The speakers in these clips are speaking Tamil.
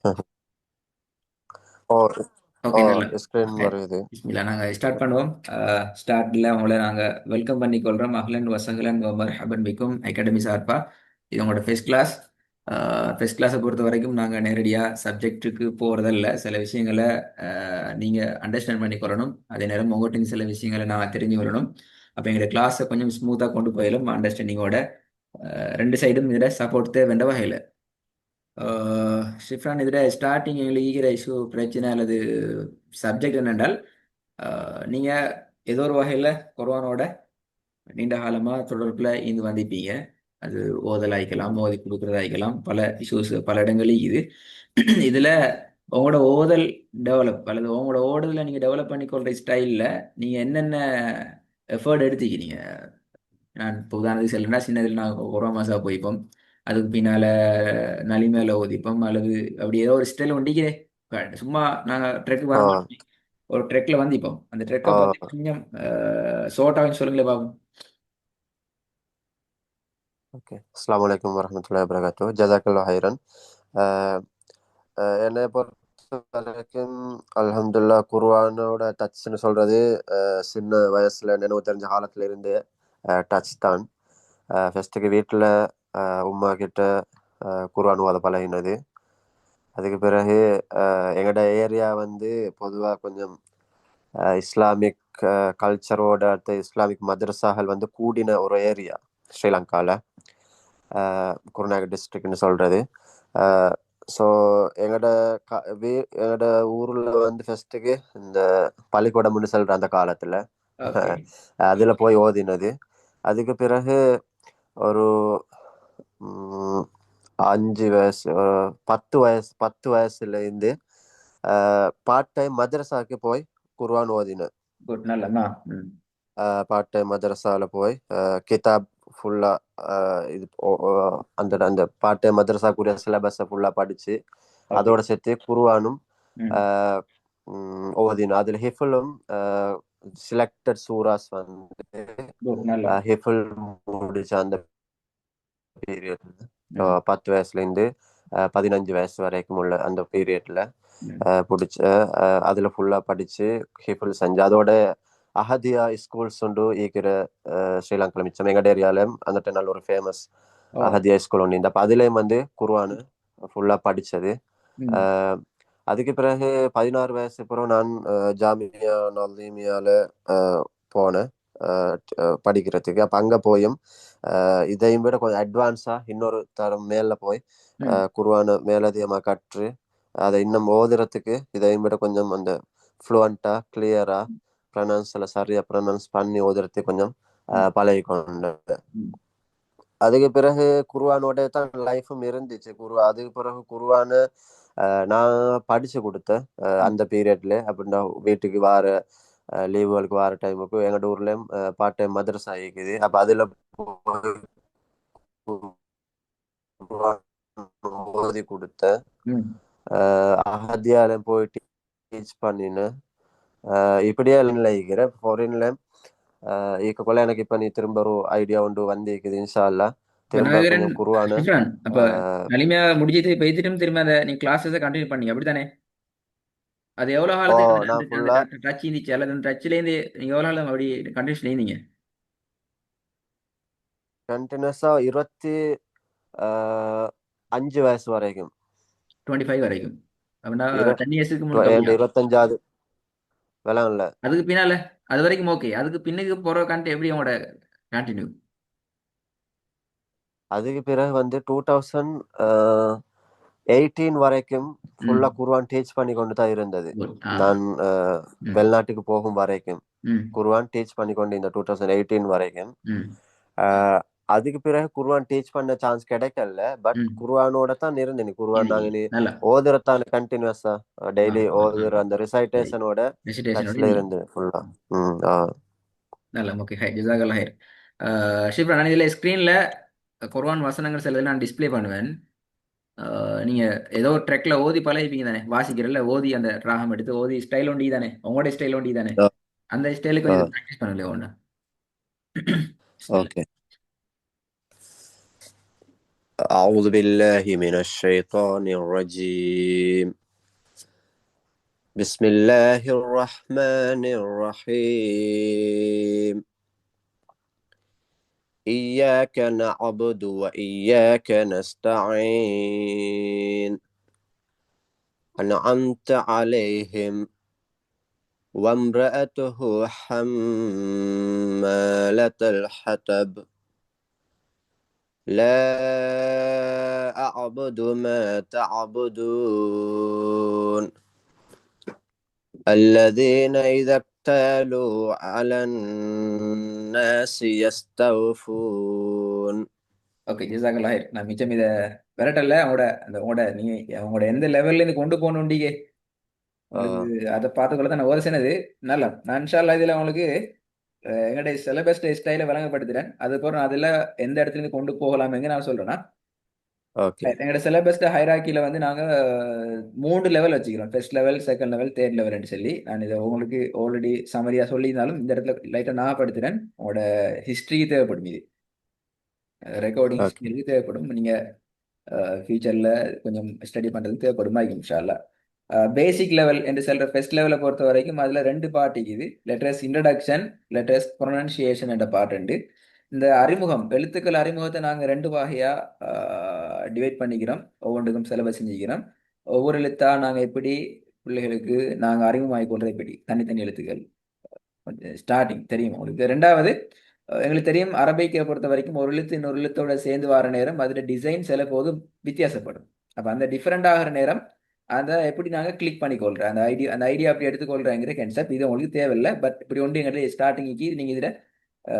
ஓ ஓ ஓகே, நல்லா. Screen okay. வருது. பிஸ்மில்லா. நாங்க ஸ்டார்ட் பண்ணுவோம். ஸ்டார்ட்ல உங்களை நாங்க வெல்கம் பண்ணிக்கொள்றோம். அஹ்லன் வசஹ்லன் வ மர்ஹபன் பிக்கும் அகாடமி சார்பா. இது உங்களோட ஃபர்ஸ்ட் கிளாஸ். ஃபர்ஸ்ட் கிளாஸை பொறுத்த வரைக்கும் நாங்கள் நேரடியாக சப்ஜெக்ட்டுக்கு போகிறதில்ல. சில விஷயங்களை நீங்க அண்டர்ஸ்டாண்ட் பண்ணிக்கொள்ளணும். அதே நேரம் உங்கள்கிட்ட சில விஷயங்களை நான் தெரிஞ்சு கொள்ளணும். அப்போ எங்களோட கிளாஸை கொஞ்சம் ஸ்மூத்தாக கொண்டு போயிடும் அண்டர்ஸ்டாண்டிங்கோட. ரெண்டு சைடும் இதில் சப்போர்ட் தேவைன்ற வகையில். ஷிஃப்ரான், இதில் ஸ்டார்டிங் எங்களுக்கு ஈகிற இஷ்யூ பிரச்சனை அல்லது சப்ஜெக்ட் என்னென்றால், நீங்க ஏதோ ஒரு வகையில் குர்ஆனோட நீண்ட காலமா தொடர்புல இருந்து வந்திருப்பீங்க. அது ஓதல் ஆயிக்கலாம், ஓதி கொடுக்கறது ஆயிக்கலாம், பல இஷ்யூஸ் பல இடங்களில் இது. இதுல உங்களோட ஓதல் டெவலப் அல்லது உங்களோட ஓடுதல நீங்க டெவலப் பண்ணிக்கொள்ற ஸ்டைல்ல நீங்க என்னென்ன எஃபர்ட் எடுத்துக்கிறீங்க? நான் இப்போ உதாரணத்துக்கு சொல்லணும்னா, சின்னதில் நான் ஒரு மாசா போய்ப்போம். அதுக்கு பின்னால நலிமேல ஓதிப்போம் அல்லது அப்படி ஏதோ ஒரு ஸ்டைல் ஒண்டிக்கிறே. சும்மா நாங்க ட்ரெக் ஓ வர மாதிரி ஒரு ட்ரெக்ல வந்திப்போம். அந்த ட்ரெக்கை ஓ பத்தி கொஞ்சம் ஷார்ட்டாக சொல்லுங்களேன் பாபு. ஓகே. அஸ்ஸலாமு அலைக்கும் வரஹ்மத்துல்லாஹி வபரகாத்துஹு. ஜஸாக்கல்லாஹு ஹைரன். அஹ், என்னை பொறுத்த வரைக்கும் அல்ஹம்துலில்லாஹ் குர்ஆனோட டச்னு சொல்றது சின்ன வயசுல நினைவு தெரிஞ்ச காலத்துல இருந்து டச் தான். ஃபர்ஸ்ட்டுக்கு வீட்டில் உம்மா கிட்ட குர்ஆன் ஓத பழகினது. அதுக்கு பிறகு எங்களோட ஏரியா வந்து பொதுவாக கொஞ்சம் இஸ்லாமிக் கல்ச்சரோட அடுத்த இஸ்லாமிக் மதரசாக்கள் வந்து கூடின ஒரு ஏரியா ஸ்ரீலங்காவில், குருநாகல் டிஸ்ட்ரிக்ட்னு சொல்கிறது. ஸோ எங்களோட எங்களோட ஊரில் வந்து ஃபஸ்ட்டுக்கு இந்த பள்ளிக்கூடம்னு சொல்கிற அந்த காலத்தில் ஓகே. அதில் போய் ஓதினது. அதுக்கு பிறகு ஒரு 5 வயசு 10 வயசுல இருந்து பார்ட் டைம் மதரசாக்கு போய் குர்ஆன் ஓதினேன். குட், நல்லம்மா. ம். பார்ட் டைம் மதரசாவில் போய் கிதாப் ஃபுல்லாக இது அந்த அந்த பார்ட் டைம் மதரசாக்குரிய சிலபஸை ஃபுல்லாக படித்து ஓகே. அதோட சேர்த்து குர்ஆனும் ம். ஓதினேன். அதில் ஹிஃபுலும் சிலக்டட் சூராஸ் வந்து குட், நல்ல. ஹிஃபுல் முடிச்ச அந்த பீரியட் ம். 10 வயசுலேருந்து 15 வயசு வரைக்கும் உள்ள அந்த பீரியட்ல ம். பிடிச்ச அதில் ஃபுல்லாக படித்து ஹிஃபுல் செஞ்சு அதோட அஹதியா ஸ்கூல்ஸ் உண்டு ஈக்கிற ஸ்ரீலங்காவில் மிச்சம் எங்கட ஏரியாலையும் அந்த நல்ல ஒரு ஃபேமஸ் ஓ. அஹதியா ஸ்கூல் உண்டு. இந்த அப்போ அதுலேயும் வந்து குர்ஆனு ஃபுல்லாக படித்தது. ம். அதுக்கு பிறகு 16 வயசு அப்புறம் நான் ஜாமியா நலீமியால போனேன் படிக்கிறதுக்கு. அப்போ அங்கே போயும் இதையும் விட கொஞ்சம் அட்வான்ஸாக இன்னொரு தரம் மேலே போய் ம். குர்ஆனை மேலதிகமாக கற்று அதை இன்னும் ஓதுறதுக்கு இதையும் விட கொஞ்சம் அந்த ஃப்ளூவண்ட்டாக கிளியராக ப்ரனன்ஸில் சரியாக ப்ரனன்ஸ் பண்ணி ஓதுறதுக்கு கொஞ்சம் ம். பழகி கொண்டேன். ம். அதுக்கு பிறகு குர்ஆனோட தான் லைஃபும் இருந்துச்சு. அதுக்கு பிறகு குர்ஆனை நான் படிச்சு கொடுத்தேன் ம். அந்த பீரியட்ல. அப்படின்னா வீட்டுக்கு வார லீவுகளுக்கு வார டைமுக்கு எங்களோட ஊர்லயும் பார்ட் டைம் மதரசா இருக்குது. அப்ப அதுல போய் குர்ஆன் ஓதி கொடுத்தேன். ம். அஹதியாலையும் போய் டீச் பண்ணினேன். இப்படியே இல்லை இருக்கிறேன் ஃபாரின்ல. ஈக்கக்குள்ள எனக்கு இப்ப நீ திரும்ப ஒரு ஐடியா உண்டு வந்திருக்குது. இன்ஷா அல்லாஹ் இப்ப திரும்ப நவீரன், கொஞ்சம் குர்ஆனை ஷிஃப்ரான், அப்ப அஹ், நலிமையா முடிஞ்சிட்டு இப்ப திரும்ப திரும்ப அந்த நீ கிளாஸஸை கண்டினியூ பண்ணி அப்படித்தானே? அது எவ்வளவு ஓ காலத்துக்கு அந்த நான் அந்த ஃபுல்லா டச் இருந்துச்சு அல்லது அந்த டச்ல இருந்து நீங்க எவ்வளவு காலம் அப்படி கண்டினியூஸ் இருந்தீங்க? கண்டினியூஸா 25 வயசு வரைக்கும். 25 வரைக்கும். அப்படின்னா இர 10 இயர்ஸுக்கு முன் என் அப்படியா? 25வது விலங்கல்ல. அதுக்கு பின்னால அது வரைக்கும் ஓகே. அதுக்கு பின்னுக்கு போற கண்டு எப்படி உங்களோட கண்டினியூ? அதுக்கு பிறகு வந்து 2018 வரைக்கும் ஃபுல்லா ம். குர்ஆன் டீச் பண்ணி கொண்டு தான் இருந்தது. குட். ஆ. நான் ம். வெளிநாட்டுக்கு போகும் வரைக்கும் ம். குர்ஆன் டீச் பண்ணி கொண்டு இந்த 2018 வரைக்கும். ம். அஹ், அதுக்கு பிறகு குர்ஆன் டீச் பண்ண சான்ஸ் கிடைக்கல. பட் ம். குர்ஆனோட தான் இருந்தேன். குர்ஆன் இருந்தீங்க. நாங்க நீ நல்லா. ஓதுறதான் கண்டினியூஸா ஆ. டெய்லி ஆ. ஆ. ஓதுற அந்த சரி. ரிசைட்டேஷனோட ரெசிடேஷனோட டச்ல இருந்தீங்க. இருந்து ஃபுல்லா. ம் நல்ல. ஓகே. ஹை ஜிசாகல்லா ஹைர். ஷிப்ரா, நான் இதில் ஸ்க்ரீனில் குர்ஆன் வசனங்கள் சிலது நான் டிஸ்ப்ளே பண்ணுவேன். நீங்க ஏதோ ட்ரெக்ல ஓதி பழகிப்பீங்க தானே, வாசிக்கிறல்ல ஓதி அந்த ராகம் எடுத்து ஓதி ஸ்டைல் ஒண்டி தானே, உங்களோட ஸ்டைல் ஒண்டி தானே. அந்த ஸ்டைலுக்கு கொஞ்சம் ப்ராக்டிஸ் பண்ணல ஒன்று. ஓகே. أعوذ بالله من الشيطان الرجيم. بسم الله الرحمن الرحيم. إياك نعبد وإياك نستعين. أنعمت عليهم وامرأته حمالة الحطب. لا أعبد ما تعبدون. الذين إذا اكتالوا على الناس يستوفون. ஓகே, ஜிசாக்கல்லா ஹைர். நான் மிச்சம் இதை விரட்டல. உங்களோட எந்த லெவல்ல இருந்து கொண்டு போகணுண்டிங்க உங்களுக்கு آه. அதை பார்த்துக்கொள்ள தான் நான் ஒரு சினது. நல்லா நான் இன்ஷா அல்லாஹ் இதுல உங்களுக்கு எங்களுடைய சிலபஸ் ஸ்டைலை வழங்கப்படுத்துறேன். அதுக்கப்புறம் அதில் எந்த இடத்துல இருந்து கொண்டு போகலாம்னு நான் சொல்றேன்னா, أوكي. எங்களோட சிலபஸ் ஹைராக்கியில வந்து நாங்க 3 லெவல் வச்சுக்கிறோம். First level, second level, third லெவல்னு சொல்லி. நான் இதை உங்களுக்கு ஆல்ரெடி சமரியா சொல்லியிருந்தாலும் இந்த இடத்துல லைட்டா ஞாபகப்படுத்துறேன். உங்களோட ஹிஸ்டரி தேவைப்படும், இது ரெக்கார்டிங் أوكي. ஹிஸ்டரி தேவைப்படும். நீங்க ஃபியூச்சர்ல கொஞ்சம் ஸ்டடி பண்றது தேவைப்படுமா இன்ஷா அல்லாஹ். பேசிக் லெவல் என்று சொல்ற ஃபர்ஸ்ட் லெவலை பொறுத்த வரைக்கும் அதுல 2 பார்ட் இருக்குது. லெட்டர்ஸ் இன்ட்ரடக்ஷன், லெட்டர்ஸ் ப்ரொனன்சியேஷன் என்ற பார்ட் உண்டு. இந்த அறிமுகம், எழுத்துக்கள் அறிமுகத்தை நாங்க 2 வகையா டிவைட் பண்ணிக்கிறோம். ஒவ்வொன்றுக்கும் சிலபஸ் செஞ்சுக்கிறோம். ஒவ்வொரு எழுத்தா நாங்க எப்படி பிள்ளைகளுக்கு நாங்க அறிமுகமாகி கொள்றது எப்படி தனித்தனி எழுத்துக்கள் ஸ்டார்டிங் தெரியும் உங்களுக்கு. ரெண்டாவது, எங்களுக்கு தெரியும் அரபிக்கை பொறுத்த வரைக்கும் ஒரு எழுத்து இன்னொரு எழுத்தோட சேர்ந்து வர நேரம் அதோட டிசைன் சில போது வித்தியாசப்படும். அப்ப அந்த டிஃப்ரெண்ட் ஆகிற நேரம் அதை எப்படி நாங்க கிளிக் பண்ணிக்கொள்றோம், அந்த ஐடியா அப்படி எடுத்துக்கொள்றேங்கிற கன்செப்ட் இது உங்களுக்கு தேவையில்லை. பட் இப்படி ஒன்று எங்களுக்கு ஸ்டார்டிங்க்கு நீங்க இதுல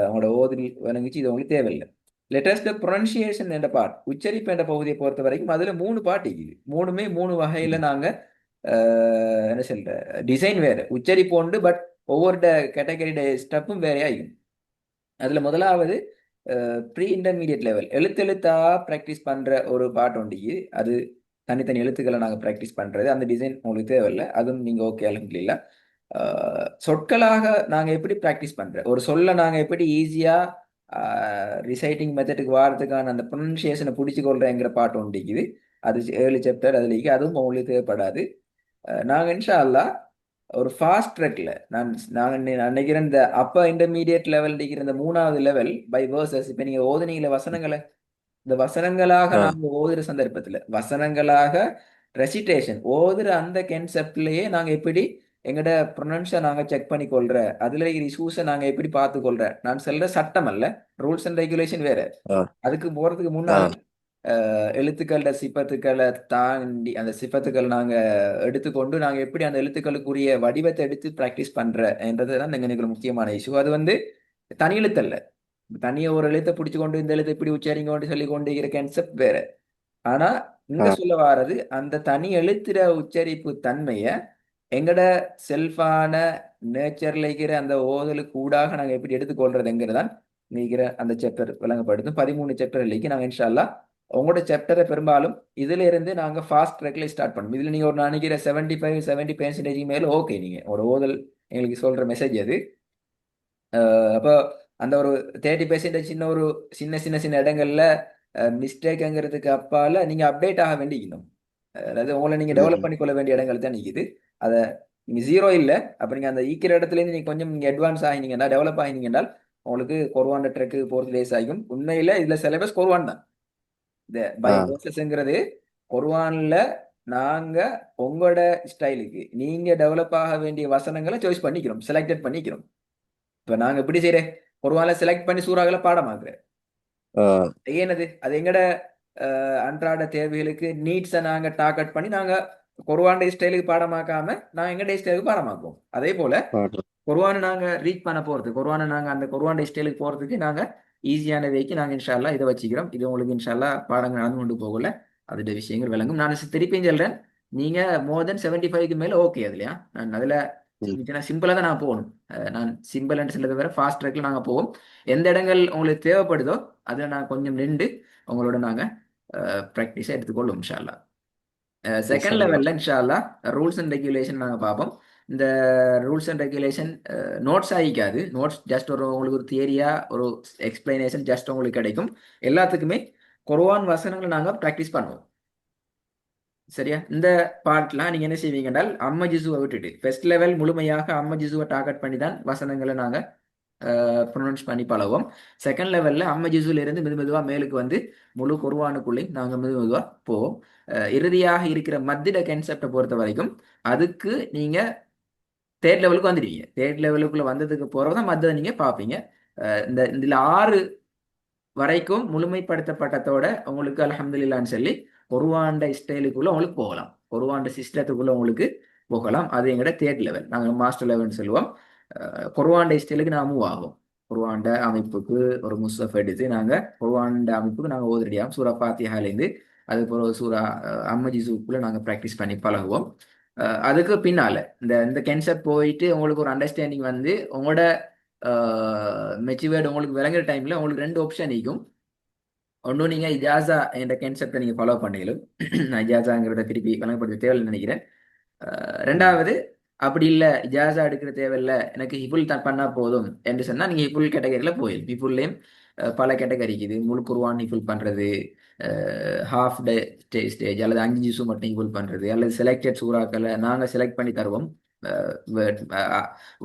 உங்களோட ஓதில் வழங்கிச்சு, இது உங்களுக்கு தேவையில்லை. லேட்டஸ்ட் ப்ரொனன்சியேஷன் என்ற பார்ட், உச்சரிப்பு என்ற பகுதியை பொறுத்த வரைக்கும் அதுல 3 பார்ட் இருக்குது. மூணுமே 3 வகையில நாங்க என்ன சொல்ற டிசைன் வேற, உச்சரிப்பு உண்டு. பட் ஒவ்வொரு கேட்டகரியோட ஸ்டெப்பும் வேறையாகும். அதுல முதலாவது ப்ரீ இன்டர்மீடியட் லெவல், எழுத்தா ப்ராக்டிஸ் பண்ற ஒரு பார்ட் உண்டு. அது தனித்தனி எழுத்துக்களை நாங்க ப்ராக்டிஸ் பண்றது. அந்த டிசைன் உங்களுக்கு தேவையில்லை, அதுவும் நீங்க ஓகே அல்ஹம்துலில்லாஹ். சொற்களாக நாங்க எப்படி ப்ராக்டிஸ் பண்ற ஒரு சொல்ல நாங்க எப்படி ஈஸியா ரிசைட்டிங் மெத்தடுக்கு வாரத்துக்கான அந்த ப்ரொனன்சியேஷனை பிடிச்சு கொள்றேங்கிற பாட்டு ஒன்றிக்குது. அது 7 சாப்டர் அதுல இருக்கு. அதுவும் உங்களுக்கு தேவைப்படாது. நாங்க இன்ஷா அல்லாஹ் ஒரு ஃபாஸ்ட் ட்ராக்ல நாங்க நினைக்கிறேன் இந்த அப்பர் இன்டர்மீடியட் லெவல் இருக்கிற இந்த 3வது லெவல் பை வேர்சஸ். இப்ப நீங்க ஓதுனீங்களே வசனங்களை, இந்த வசனங்களாக آه. நாங்க ஓதுற சந்தர்ப்பத்துல வசனங்களாக ரெசிடேஷன் ஓதுற அந்த கன்செப்ட்லயே நாங்க எப்படி எங்கட ப்ரொனன்ஸை நாங்க செக் பண்ணி கொள்ற, அதுல இருக்கிற இஷ்யூஸை நாங்க எப்படி பார்த்து கொள்ற. நான் சொல்ற சட்டம் அல்ல, ரூல்ஸ் அண்ட் ரெகுலேஷன் வேற. آه. அதுக்கு போறதுக்கு முன்னால آه. எழுத்துக்கள சிப்பத்துக்களை தாண்டி அந்த சிப்பத்துக்கள் நாங்க எடுத்துக்கொண்டு நாங்க எப்படி அந்த எழுத்துக்களுக்குரிய வடிவத்தை எடுத்து பிராக்டிஸ் பண்ற என்றதுதான் எங்களுக்கு முக்கியமான இஷ்யூ. அது வந்து தனி எழுத்தல்ல, தனியா ஒரு எழுத்தை பிடிச்சு கொண்டு இந்த எழுத்தை இப்படி உச்சரிங்கன்னு சொல்லி கொண்டு இருக்கிற கான்செப்ட் வேற. ஆனா இங்க آه. சொல்ல வாரது அந்த தனி எழுத்துற உச்சரிப்பு தன்மைய எங்கட செல்ஃபான நேச்சர்ல இருக்கிற அந்த ஓதலுக்கு ஊடாக நாங்க எப்படி எடுத்துக்கொள்றதுங்கிறதான் நீக்கிற அந்த சாப்டர் விளங்கப்படுத்தும். 13 சாப்டர் இல்லைக்கு நாங்க இன்ஷா அல்லாஹ் உங்களோட சாப்டரை பெரும்பாலும் இதுல இருந்து நாங்க ஃபாஸ்ட் ட்ராக்ல ஸ்டார்ட் பண்ணுவோம். இதுல நீங்க ஒரு நினைக்கிற 75-70% மேல ஓகே, நீங்க ஒரு ஓதல் எங்களுக்கு சொல்ற மெசேஜ் அது. அப்போ அந்த ஒரு 30% சின்ன ஒரு சின்ன சின்ன சின்ன இடங்கள்ல மிஸ்டேக்ங்கிறதுக்கு அப்பால நீங்க அப்டேட் ஆக வேண்டிக்கணும். அதாவது உங்களை நீங்க டெவலப் பண்ணிக்கொள்ள வேண்டிய இடங்கள் தான் நிக்குது. அதை நீங்க ஜீரோ இல்லை, அப்ப நீங்க அந்த ஈக்கிற இடத்துல இருந்து நீங்க கொஞ்சம் நீங்க அட்வான்ஸ் ஆகினீங்கன்னா, டெவலப் ஆகினீங்கன்னா உங்களுக்கு கொர்வான் ட்ரெக்கு போறது லேஸ் ஆகும். உண்மையில இதுல சிலபஸ் கொர்வான் தான். இந்த பை آه. ப்ரோசஸ்ங்கிறது குர்ஆன்ல நாங்க உங்களோட ஸ்டைலுக்கு நீங்க டெவலப் ஆக வேண்டிய வசனங்களை சாய்ஸ் பண்ணிக்கிறோம், செலக்டட் பண்ணிக்கிறோம். இப்ப நாங்க எப்படி செய்யறேன், குர்ஆன்ல செலக்ட் பண்ணி சூறாக்களை பாடமாக்குறேன். آه. என்னது அது எங்கட அன்றாட தேவைகளுக்கு நீட்ஸை நாங்க டார்கெட் பண்ணி நாங்க குர்ஆன் ஸ்டைலுக்கு பாடமாக்காம நாங்க எங்க ஸ்டைலுக்கு பாடமாக்குவோம். அதே போல آه. குர்ஆனை நாங்க ரீச் பண்ண போறது, குர்ஆனை நாங்க அந்த குர்ஆன் ஸ்டைலுக்கு போறதுக்கு நாங்க ஈஸியான வேக்கு நாங்க இன்ஷா அல்லாஹ் இதை வச்சுக்கிறோம். இது உங்களுக்கு இன்ஷா அல்லாஹ் பாடங்கள் நடந்து கொண்டு போகல அதோட விஷயங்கள் விளங்கும். நான் திருப்பியும் சொல்றேன், நீங்க மோர் தென் 75க்கு மேல ஓகே அதுலயா. நான் அதுல சிம்பிளா தான் நான் போகணும். நான் சிம்பிள் அண்ட் சிலது வேற ஃபாஸ்ட் ட்ராக்ல நாங்க போவோம். எந்த இடங்கள் உங்களுக்கு தேவைப்படுதோ அதுல நான் கொஞ்சம் நின்று உங்களோட நாங்க ப்ராக்டிஸை எடுத்துக்கொள்ளும் இன்ஷா அல்லாஹ். إن شاء செகண்ட் الله. லெவல்ல இன்ஷா அல்லாஹ் ரூல்ஸ் அண்ட் ரெகுலேஷன் நாங்க பார்ப்போம். இந்த ரூல்ஸ் அண்ட் ரெகுலேஷன் நோட்ஸ் ஆகிக்காது. நோட்ஸ் ஜஸ்ட் ஒரு உங்களுக்கு ஒரு தியரியா ஒரு எக்ஸ்பிளனேஷன் ஜஸ்ட் உங்களுக்கு கிடைக்கும். எல்லாத்துக்குமே குர்ஆன் வசனங்களை நாங்க ப்ராக்டிஸ் பண்ணுவோம். சரியா? இந்த பார்ட்லாம் நீங்க என்ன செய்வீங்க என்றால் அம்ம ஜிசுவை விட்டுட்டு ஃபர்ஸ்ட் லெவல் முழுமையாக அம்ம ஜிசுவை டார்கெட் பண்ணி தான் வசனங்களை நாங்க ப்ரொனவுன்ஸ் பண்ணி பழகுவோம். செகண்ட் லெவல்ல அம்ம ஜிசுல இருந்து மெது மெதுவா மேலுக்கு வந்து முழு குர்ஆனுக்குள்ளே நாங்க மெது மெதுவா போவோம். இறுதியாக இருக்கிற மத்திட கான்செப்டை பொறுத்த வரைக்கும் அதுக்கு நீங்க தேர்ட் லெவலுக்கு வந்துடுவீங்க. தேர்ட் லெவலுக்குள்ள வந்ததுக்கு போறதான் மத்ததை நீங்க பார்ப்பீங்க. இதுல 6 வரைக்கும் முழுமைப்படுத்தப்பட்டதோட உங்களுக்கு அல்ஹம்துலில்லாஹ்னு சொல்லி குர்ஆன் ஸ்டைலுக்குள்ள உங்களுக்கு போகலாம். குர்ஆன் சிஸ்டத்துக்குள்ள உங்களுக்கு போகலாம். அது எங்கட தேர்ட் லெவல். நாங்க மாஸ்டர் லெவல்னு சொல்லுவோம். குர்ஆன் ஸ்டைலுக்கு நான் மூவ் ஆகும். குர்ஆன் அமைப்புக்கு ஒரு முஸ்ஹப் எடுத்து நாங்க குர்ஆன் அமைப்புக்கு நாங்க ஓதுறடியாம் சூரா ஃபாத்திஹாலேருந்து அது போல சூரா அம்மஜிசுக்குள்ள நாங்க ப்ராக்டிஸ் பண்ணி பழகுவோம். அதுக்கு பின்னால இந்த கான்செப்ட் போயிட்டு உங்களுக்கு ஒரு அண்டர்ஸ்டாண்டிங் வந்து உங்களோட மெச்சுவேர்டு உங்களுக்கு விளங்குற டைம்ல உங்களுக்கு 2 ஆப்ஷன் இருக்கும். ஒன்றும் நீங்க இஜாசா என்ற கான்செப்டை நீங்க ஃபாலோ பண்ணிடும். நான் இஜாசாங்கிறத திருப்பி வழங்கப்படுத்த தேவையில்லைன்னு நினைக்கிறேன். ரெண்டாவது அப்படி இல்லை இஜாசா எடுக்கிற தேவையில்லை எனக்கு ஹிபுல் தான் பண்ணா போதும் என்று சொன்னா நீங்க ஹிபுல் கேட்டகரியில போயிடும். ஹிபுல்லையும் பல கேட்டகரி இருக்குது. முழு குர்ஆன் ஹிபுல் பண்றது, ஹாஃப் டே ஸ்டேஜ் அல்லது 5 ஜிசு மட்டும் ஹிபுல் பண்றது அல்லது செலக்டட் சூறாக்களை நாங்க செலக்ட் பண்ணி தருவோம்.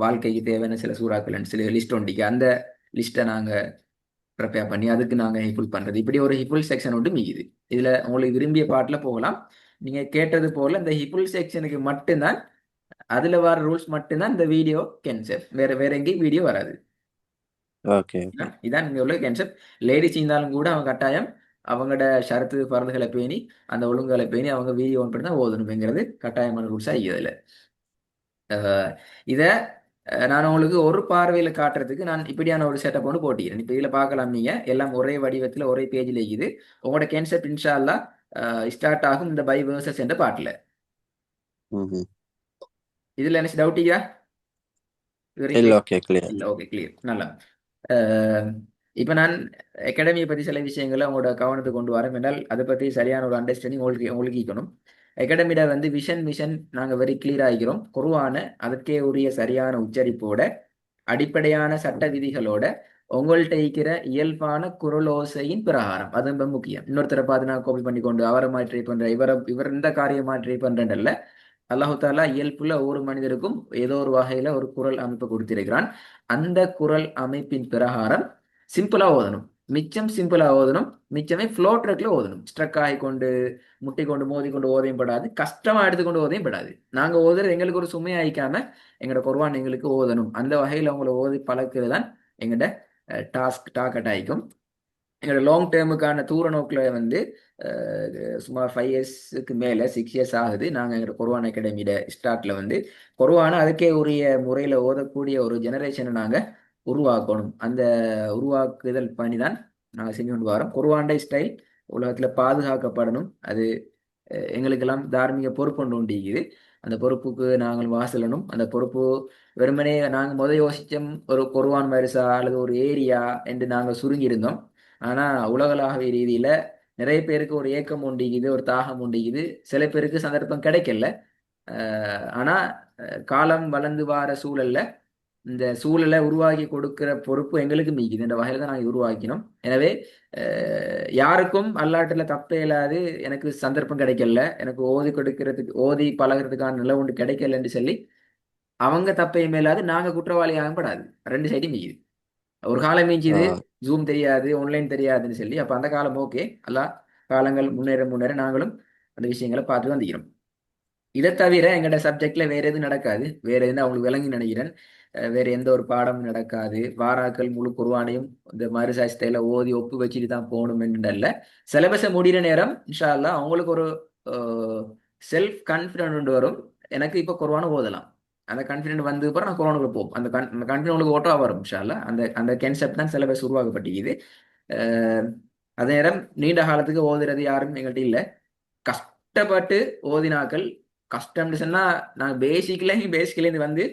வாழ்க்கைக்கு தேவையான சில சூறாக்கள் சில லிஸ்ட் ஒண்டிக்கு அந்த லிஸ்ட்டை நாங்க ப்ரிப்பேர் பண்ணி அதுக்கு நாங்க ஹிபுல் பண்றது. இப்படி ஒரு ஹிபுல் செக்ஷன் ஒன்று மிகுது. இதுல உங்களுக்கு விரும்பிய பாட்டுல போகலாம். நீங்க கேட்டது போல இந்த ஹிபுல் செக்ஷனுக்கு மட்டும்தான் அதுல வர ரூல்ஸ் மட்டும்தான் இந்த வீடியோ கேன்செப்ட். வேற வேற எங்கேயும் வீடியோ வராது. ஓகே. இதான் இங்க உள்ள கேன்செப்ட். லேடிஸ் இருந்தாலும் கூட அவங்க கட்டாயம் அவங்களோட ஷரத்து பரதுகளை பேணி அந்த ஒழுங்குகளை பேணி அவங்க வீடியோ ஒன் பண்ணி தான் ஓதணுங்கிறது கட்டாயமான ரூல்ஸா இதுல. இத நான் உங்களுக்கு ஒரு பார்வையில காட்டுறதுக்கு நான் இப்படியான ஒரு செட்டப் ஒன்று போட்டிக்கிறேன். இப்ப இதுல பார்க்கலாம் நீங்க எல்லாம் ஒரே வடிவத்துல ஒரே பேஜ்ல இருக்குது. உங்களோட கான்செப்ட் இன்ஷா அல்லாஹ் ஸ்டார்ட் ஆகும் இந்த பை வேர்சஸ் என்ற பாட்டுல. ம்ஹும். இதுல என்ன டவுட்டியா? இல்ல, ஓகே, கிளியர். இல்ல, ஓகே, கிளியர். நல்லா. இப்போ நான் அகாடமியை பற்றி சில விஷயங்களை உங்களோட கவனத்துக்கு கொண்டு வரேன் என்றால் அதை பற்றி சரியான ஒரு அண்டர்ஸ்டாண்டிங் உங்களுக்கு இருக்கணும். அகாடமியில வந்து விஷன் மிஷன் நாங்கள் வெரி கிளியர் ஆகிறோம். குர்ஆன அதற்கே உரிய சரியான உச்சரிப்போட அடிப்படையான சட்ட விதிகளோட உங்கள்கிட்ட இருக்கிற இயல்பான குரலோசையின் பிரகாரம் அது ரொம்ப முக்கியம். இன்னொருத்தரை பார்த்து நான் காப்பி பண்ணி கொண்டு அவரை மாதிரி ட்ரை பண்றேன் இவர் இந்த காரியமா ட்ரை பண்றேன்ல. அல்லாஹு தாலா இயல்புல ஒவ்வொரு மனிதருக்கும் ஏதோ ஒரு வகையில ஒரு குரல் அமைப்பு கொடுத்திருக்கிறான். அந்த குரல் அமைப்பின் பிரகாரம் சிம்பிளா ஓதணும். மிச்சம் சிம்பிளா ஓதணும். மிச்சமே ஃப்ளோ ட்ரக்ல ஓதணும். ஸ்ட்ரக் ஆகி கொண்டு முட்டி கொண்டு மோதி கொண்டு ஓதையும் படாது. கஷ்டமா எடுத்துக்கொண்டு ஓதையும் படாது. நாங்க ஓதுறது எங்களுக்கு ஒரு சுமையா ஆயிக்காம எங்களோட குர்ஆன் எங்களுக்கு ஓதணும். அந்த வகையில அவங்களை ஓதி பழக்கிறது தான் எங்களோட டார்கெட் ஆயிக்கும். எங்களோட லாங் டேர்முக்கான தூர நோக்கில் வந்து சுமார் 5 இயர்ஸுக்கு மேலே 6 இயர்ஸ் ஆகுது. நாங்கள் எங்களோட குர்ஆன் அகாடமியோட ஸ்டார்ட்ல வந்து குர்ஆனை அதுக்கே உரிய முறையில் ஓதக்கூடிய ஒரு ஜெனரேஷனை நாங்கள் உருவாக்கணும். அந்த உருவாக்குதல் பணி தான் நாங்கள் செஞ்சு கொண்டு வரோம். குர்ஆன் ஸ்டைல் உலகத்தில் பாதுகாக்கப்படணும். அது எங்களுக்கெல்லாம் தார்மீக பொறுப்பு ஒன்று உண்டிக்குது. அந்த பொறுப்புக்கு நாங்கள் வாசலணும். அந்த பொறுப்பு வெறுமனே நாங்கள் யோசிச்சோம் ஒரு குர்ஆன் மரிசா அல்லது ஒரு ஏரியா என்று நாங்கள் சுருங்கியிருந்தோம். ஆனா உலகளாவிய ரீதியில நிறைய பேருக்கு ஒரு ஏக்கம் உண்டிக்குது, ஒரு தாகம் உண்டிக்குது. சில பேருக்கு சந்தர்ப்பம் கிடைக்கல. ஆனா காலம் வளர்ந்து வார சூழல்ல இந்த சூழலை உருவாக்கி கொடுக்கிற பொறுப்பு எங்களுக்கு மீக்குது. இந்த வகையில தான் நாங்கள் உருவாக்கினோம். எனவே யாருக்கும் அல்லாட்டுல தப்பே இல்லாது எனக்கு சந்தர்ப்பம் கிடைக்கல, எனக்கு ஓதி கொடுக்கறதுக்கு ஓதி பழகிறதுக்கான நிலை ஒன்று கிடைக்கலன்னு சொல்லி அவங்க தப்பையும் இல்லாது நாங்க குற்றவாளியாக படாது. 2 சைடும் மீக்குது. ஒரு காலம் மீஞ்சுது ஜூம் தெரியாது, ஆன்லைன் தெரியாதுன்னு சொல்லி அப்ப அந்த காலம் ஓகே. அல்ல காலங்கள் முன்னேற முன்னேற நாங்களும் அந்த விஷயங்களை பார்த்து வந்துக்கிறோம். இதை தவிர எங்கள்ட சப்ஜெக்ட்ல வேற எதுவும் நடக்காது. வேற எதுவும் அவங்களுக்கு விளங்கி நினைக்கிறேன். வேற எந்த ஒரு பாடமும் நடக்காது. வாராக்கள் முழு குர்ஆனையும் இந்த மறுசாட்சியில ஓதி ஒப்பு வச்சுட்டு தான் போகணும் என்றல்ல. சிலபஸை முடிகிற நேரம் இன்ஷா அல்லாஹ் அவங்களுக்கு ஒரு செல்ஃப் கான்ஃபிடென்ட் வரும். எனக்கு இப்போ குர்ஆனை ஓதலாம். அந்த கான்ஃபிடென்ட் வந்து அப்புறம் நான் குர்ஆனுக்குள்ள போகும். அந்த கான்ஃபிடென்ட் உங்களுக்கு ஓட்டா வரும் இன்ஷா அல்லாஹ். அந்த அந்த கான்செப்ட் தான் சிலபஸ் உருவாக்கப்பட்டிருக்குது. அதே நேரம் நீண்ட காலத்துக்கு ஓதுறது யாரும் எங்கள்கிட்ட இல்லை. கஷ்டப்பட்டு ஓதினாக்கள் கஷ்டம்னு சொன்னா நாங்கள் பேசிக்லேருந்து வந்து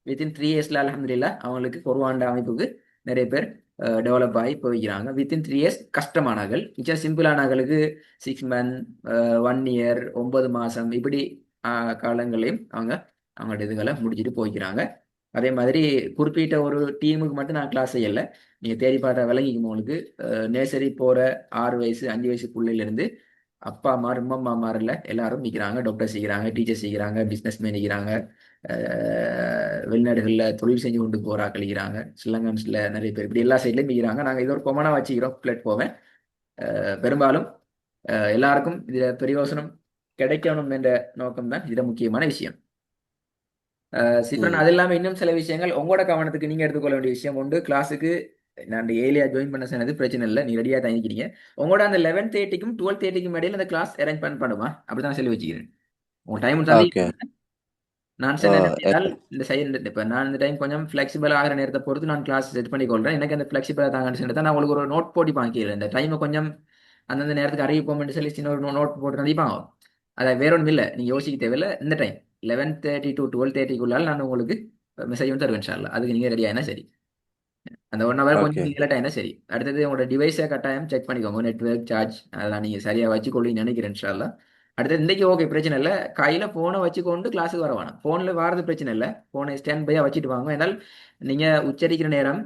வித்தின் 3 இயர்ஸ்ல அல்ஹம்துலில்லாஹ் அவங்களுக்கு குர்ஆன் அமைப்புக்கு நிறைய பேர் டெவலப் ஆகி போய்க்கிறாங்க. Within 3 years கஷ்டமானார்கள். மிச்சம் சிம்பிளானாங்களுக்கு 6 மந்த் 1 இயர் 9 மாசம் இப்படி காலங்களையும் அவங்களோட இதுகளை முடிச்சுட்டு போய்க்கிறாங்க. அதே மாதிரி குறிப்பிட்ட ஒரு டீமுக்கு மட்டும் நான் கிளாஸ் செய்யலை. நீங்கள் தேடி பார்த்தா விளங்கிக்கும் உங்களுக்கு. நேசரி போகிற 6 வயசு 5 வயசு பிள்ளையிலேருந்து அப்பா அம்மா அம்மா அம்மாரில் எல்லாரும் நிற்கிறாங்க. டாக்டர் செய்கிறாங்க, டீச்சர் செய்கிறாங்க, பிஸ்னஸ் மேன் நிற்கிறாங்க, வெளிநாடுகளில் தொழில் செஞ்சு கொண்டு போகிறா கழிக்கிறாங்க, ஸ்ரீலங்கன்ஸில் நிறைய பேர் இப்படி எல்லா சைட்லையும் நிற்கிறாங்க. நாங்கள் இது ஒரு கொமனாக வச்சுக்கிறோம் பிளாட்ஃபார்மை. பெரும்பாலும் எல்லாருக்கும் இதில் பிரயோசனம் கிடைக்கணும் என்ற நோக்கம் தான் இதில் முக்கியமான விஷயம். சிப்ரன், ம். அது இல்லாமல் இன்னும் சில விஷயங்கள் உங்களோட கவனத்துக்கு நீங்கள் எடுத்துக்கொள்ள வேண்டிய விஷயம் உண்டு. கிளாஸுக்கு நான் ஏலியா ஜாயின் பண்ண சொன்னது பிரச்சனை இல்லை, நீ ரெடியாக தங்கிக்கிறீங்க. உங்களோட அந்த 11:30க்கும் 12:30க்கும் இடையில அந்த கிளாஸ் அரேஞ்ச் பண்ணுமா? அப்படிதான் சொல்லி வச்சுக்கிறேன். உங்க டைம் தந்தி ஓகே. நான் ஓ. சொன்ன என்னென்றால் இந்த சைடு இப்போ நான் இந்த டைம் கொஞ்சம் ஃப்ளெக்சிபிள் ஆகிற நேரத்தை பொறுத்து நான் கிளாஸ் செட் பண்ணி கொள்கிறேன். எனக்கு அந்த ஃப்ளெக்சிபிளாக தாங்கன்னு சொல்லிட்டு தான் நான் உங்களுக்கு ஒரு நோட் போட்டி பாக்கிறேன். இந்த டைமை கொஞ்சம் அந்தந்த நேரத்துக்கு அறிவிப்போம்னு சொல்லி சின்ன ஒரு நோட் போட்டு நடிப்பாங்க. அதை வேற ஒன்றும் இல்லை, நீங்கள் யோசிக்க தேவையில்லை. இந்த டைம் 11:30 to 12:30க்குள்ளால் நான் உங்களுக்கு மெசேஜ் வந்து தருவேன் இன்ஷா அல்லாஹ். அதுக்கு நீங்கள் ரெடி ஆகினா சரி. அந்த 1 ஹவர் கொஞ்சம் ஓகே. நீங்கள் லேட் ஆகினா சரி. அடுத்தது உங்களோட டிவைஸை கட்டாயம் செக் பண்ணிக்கோங்க, நெட்ஒர்க் சார்ஜ் அதெல்லாம் நீங்கள் சரியாக வச்சுக்கொள்ளுன்னு நினைக்கிறேன் இன்ஷா அல்லாஹ். அடுத்தது இன்றைக்கி ஓகே பிரச்சனை இல்லை, கையில் ஃபோனை வச்சுக்கொண்டு கிளாஸுக்கு வர வேணாம். ஃபோனில் வாரது பிரச்சனை இல்லை, ஃபோனை ஸ்டாண்ட் பையாக வச்சுட்டு வாங்க. ஏன்னால் நீங்கள் உச்சரிக்கிற நேரம்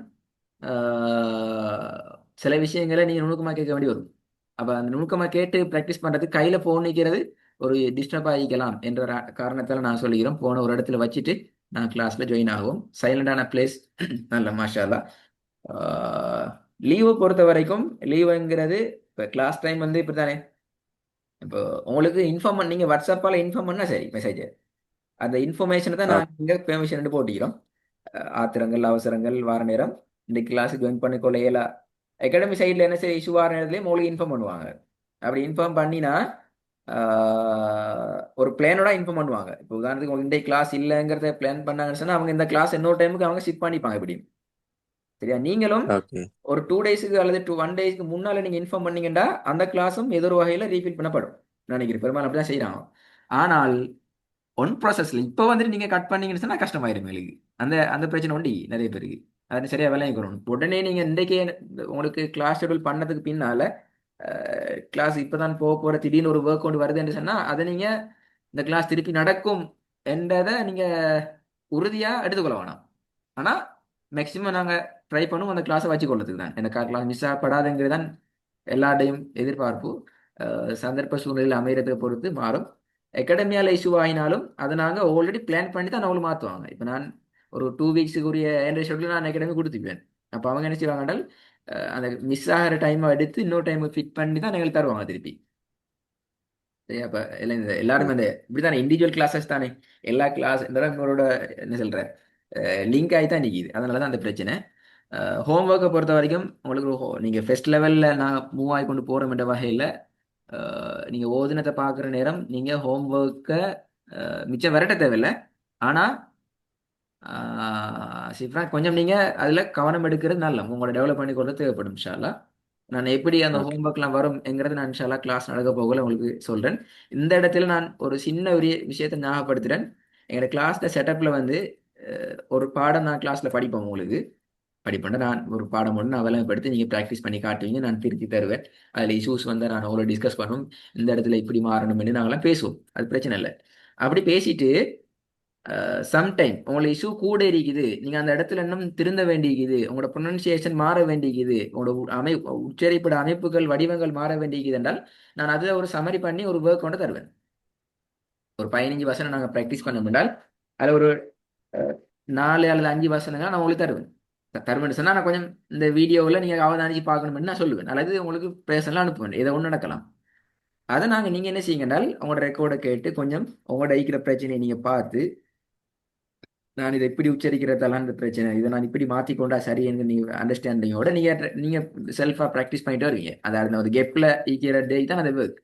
சில விஷயங்களை நீங்கள் நுணுக்கமாக கேட்க வேண்டி வரும். அப்போ அந்த நுணுக்கமாக கேட்டு ப்ராக்டிஸ் பண்ணுறதுக்கு கையில் ஃபோன் நிற்கிறது ஒரு டிஸ்டர்ப் ஆகிக்கலாம் என்ற ஒரு காரணத்தால் நான் சொல்லிக்கிறோம், ஃபோனை ஒரு இடத்துல வச்சுட்டு நான் கிளாஸில் ஜாயின் ஆகும். சைலண்டான பிளேஸ். நல்ல மாஷா அல்லாஹ். லீவை பொறுத்த வரைக்கும் லீவுங்கிறது இப்போ கிளாஸ் டைம் வந்து இப்படி தானே. இப்போ உங்களுக்கு இன்ஃபார்ம் பண்ண நீங்கள் வாட்ஸ்அப்பால் இன்ஃபார்ம் பண்ணால் சரி மெசேஜ். அந்த இன்ஃபர்மேஷனை தான் ஓ- நாங்கள் இங்கே பெர்மிஷன் போட்டிக்கிறோம். ஆத்திரங்கள் அவசரங்கள் வார நேரம் இந்த கிளாஸுக்கு ஜாயின் பண்ணிக்கொள்ள இயலா அகாடமி சைடில் என்ன சரி இஷ்யூ வார நேரத்துலேயும் உங்களுக்கு இன்ஃபார்ம் பண்ணுவாங்க. அப்படி இன்ஃபார்ம் பண்ணினா ஒரு பிளானோட இன்ஃபார்ம் பண்ணுவாங்க. இப்போ உதாரணத்துக்கு உங்களுக்கு இந்த கிளாஸ் இல்லைங்கிறத பிளான் பண்ணாங்கன்னு சொன்னால் அவங்க இந்த கிளாஸ் இன்னொரு டைமுக்கு அவங்க ஷிஃப்ட் பண்ணிப்பாங்க இப்படி. சரியா? நீங்களும் ஓகே. ஒரு 2 டேஸுக்கு அல்லது 1 டேஸ்க்கு முன்னால் நீங்கள் இன்ஃபார்ம் பண்ணீங்கன்னா அந்த கிளாஸும் ஏதோ ஒரு வகையில் ரீஃபில் பண்ணப்படும். நினைக்கிறேன் பெரும்பாலும் அப்படி தான் செய்கிறாங்க. ஆனால் ஒன் ப்ராசஸில் இப்போ வந்துட்டு நீங்கள் கட் பண்ணீங்கன்னு சொன்னால் கஷ்டமாயிரும் எங்களுக்கு. அந்த அந்த பிரச்சனை உண்டு நிறைய பேருக்கு. அது சரியாக விளையாக்கணும். உடனே நீங்கள் இன்றைக்கே உங்களுக்கு கிளாஸ் ஷெடியூல் பண்ணதுக்கு பின்னால் கிளாஸ் இப்போ தான் போக போகிற திடீர்னு ஒரு ஒர்க் கொண்டு வருதுன்னு சொன்னால் அதை நீங்கள் இந்த கிளாஸ் திருப்பி நடக்கும் என்றதை நீங்கள் உறுதியாக எடுத்துக்கொள்ள வேணாம். ஆனால் மேக்ஸிமம் நாங்கள் ட்ரை பண்ணுவோம் அந்த கிளாஸை வச்சுக்கொள்ளதுக்கு தான். எனக்கு கிளாஸ் மிஸ் ஆகப்படாதுங்கிறது தான் எல்லாருடையும் எதிர்பார்ப்பு. சந்தர்ப்ப சூழ்நிலையில் அமைகிறதை பொறுத்து மாறும். அகாடமியால் இஷ்யூ ஆகினாலும் அதை நாங்கள் ஆல்ரெடி பிளான் பண்ணி தான் அவங்களும் மாற்றுவாங்க. இப்போ நான் ஒரு 2 வீக்ஸுக்குரிய என்ற ஷெட்யூல் நான் அகாடமி கொடுத்துப்பேன். அப்போ அவங்க என்ன செய்வாங்கன்றால் அந்த மிஸ் ஆகிற டைமை எடுத்து இன்னொரு டைமை ஃபிட் பண்ணி தான் எங்களுக்கு தருவாங்க திருப்பி. சரியா? அப்போ எல்லாருமே அந்த இப்படி தானே இண்டிவிஜுவல் கிளாஸஸ் தானே. எல்லா கிளாஸ் உங்களோட என்ன சொல்கிறேன் லிங்க் ஆகி தான் நிற்கிது. அதனால தான் அந்த பிரச்சனை. ஹோம்ஒர்க்கை பொறுத்த வரைக்கும் உங்களுக்கு நீங்கள் ஃபஸ்ட் லெவலில் நான் மூவ் ஆகி கொண்டு போகிறோம் வகையில் நீங்கள் ஓதுனத்தை பார்க்குற நேரம் நீங்கள் ஹோம்ஒர்க்கை மிச்சம் விரட்ட தேவையில்லை. ஆனால் சிஃப்ரா கொஞ்சம் நீங்கள் அதில் கவனம் எடுக்கிறது நல்ல உங்களோட டெவலப் பண்ணி கொண்டு தேவைப்படும் இன்ஷா அல்லாஹ். நான் எப்படி அந்த ஓகே. ஹோம்ஒர்க்லாம் வரும் நான் இன்ஷா அல்லாஹ் கிளாஸ் நடக்க போகல உங்களுக்கு சொல்கிறேன். இந்த இடத்துல நான் ஒரு சின்ன ஒரு விஷயத்தை ஞாபகப்படுத்துகிறேன். எங்களோட கிளாஸில் செட்டப்பில் வந்து ஒரு பாடம் நான் கிளாஸில் படிப்போம். உங்களுக்கு படிப்பேன் நான் ஒரு பாடம் ஒன்று நான் விளம்பரப்படுத்தி நீங்கள் ப்ராக்டிஸ் பண்ணி காட்டுவீங்க, நான் திருத்தி தருவேன். அதில் இஷ்யூஸ் வந்து நான் அவ்வளோ டிஸ்கஸ் பண்ணுவோம். இந்த இடத்துல இப்படி மாறணும்னு நாங்களாம் பேசுவோம், அது பிரச்சனை இல்லை. அப்படி பேசிட்டு சம்டைம் உங்களோட இஷ்யூ கூட இருக்குது, நீங்கள் அந்த இடத்துல இன்னும் திருந்த வேண்டியிருக்குது, உங்களோட ப்ரொனன்சியேஷன் மாற வேண்டியிருக்குது, உங்களோட உச்சரிப்பட அமைப்புகள் வடிவங்கள் மாற வேண்டியிருக்குது என்றால் நான் அதில் ஒரு சமரி பண்ணி ஒரு ஒர்க் கொண்டு தருவேன். ஒரு 15 வசனம் நாங்கள் ப்ராக்டிஸ் பண்ண முடியால் அதில் ஒரு 4 அல்லது 5 வசனங்கள் நான் உங்களுக்கு தருவேன். தருவேன் சொன்னால் நான் கொஞ்சம் இந்த வீடியோவில் நீங்கள் அவதானிச்சு பார்க்கணும்னு நான் சொல்லுவேன், அல்லது உங்களுக்கு பேசலாம் அனுப்புவேன், இதை ஒன்று நடக்கலாம். அதை நீங்கள் என்ன செய்யுங்கன்றால் உங்களோட ரெக்கார்டை கேட்டு கொஞ்சம் உங்களோட இருக்கிற பிரச்சனையை நீங்கள் பார்த்து நான் இதை இப்படி உச்சரிக்கிறதெல்லாம் இந்த பிரச்சனை, இதை நான் இப்படி மாற்றிக்கொண்டா சரி என்று நீங்கள் அண்டர்ஸ்டாண்டிங்கோட நீங்கள் செல்ஃபாக ப்ராக்டிஸ் பண்ணிட்டு வருவீங்க. அதாவது அந்த கெப்பில் இருக்கிற டே தான் அது ஒர்க்.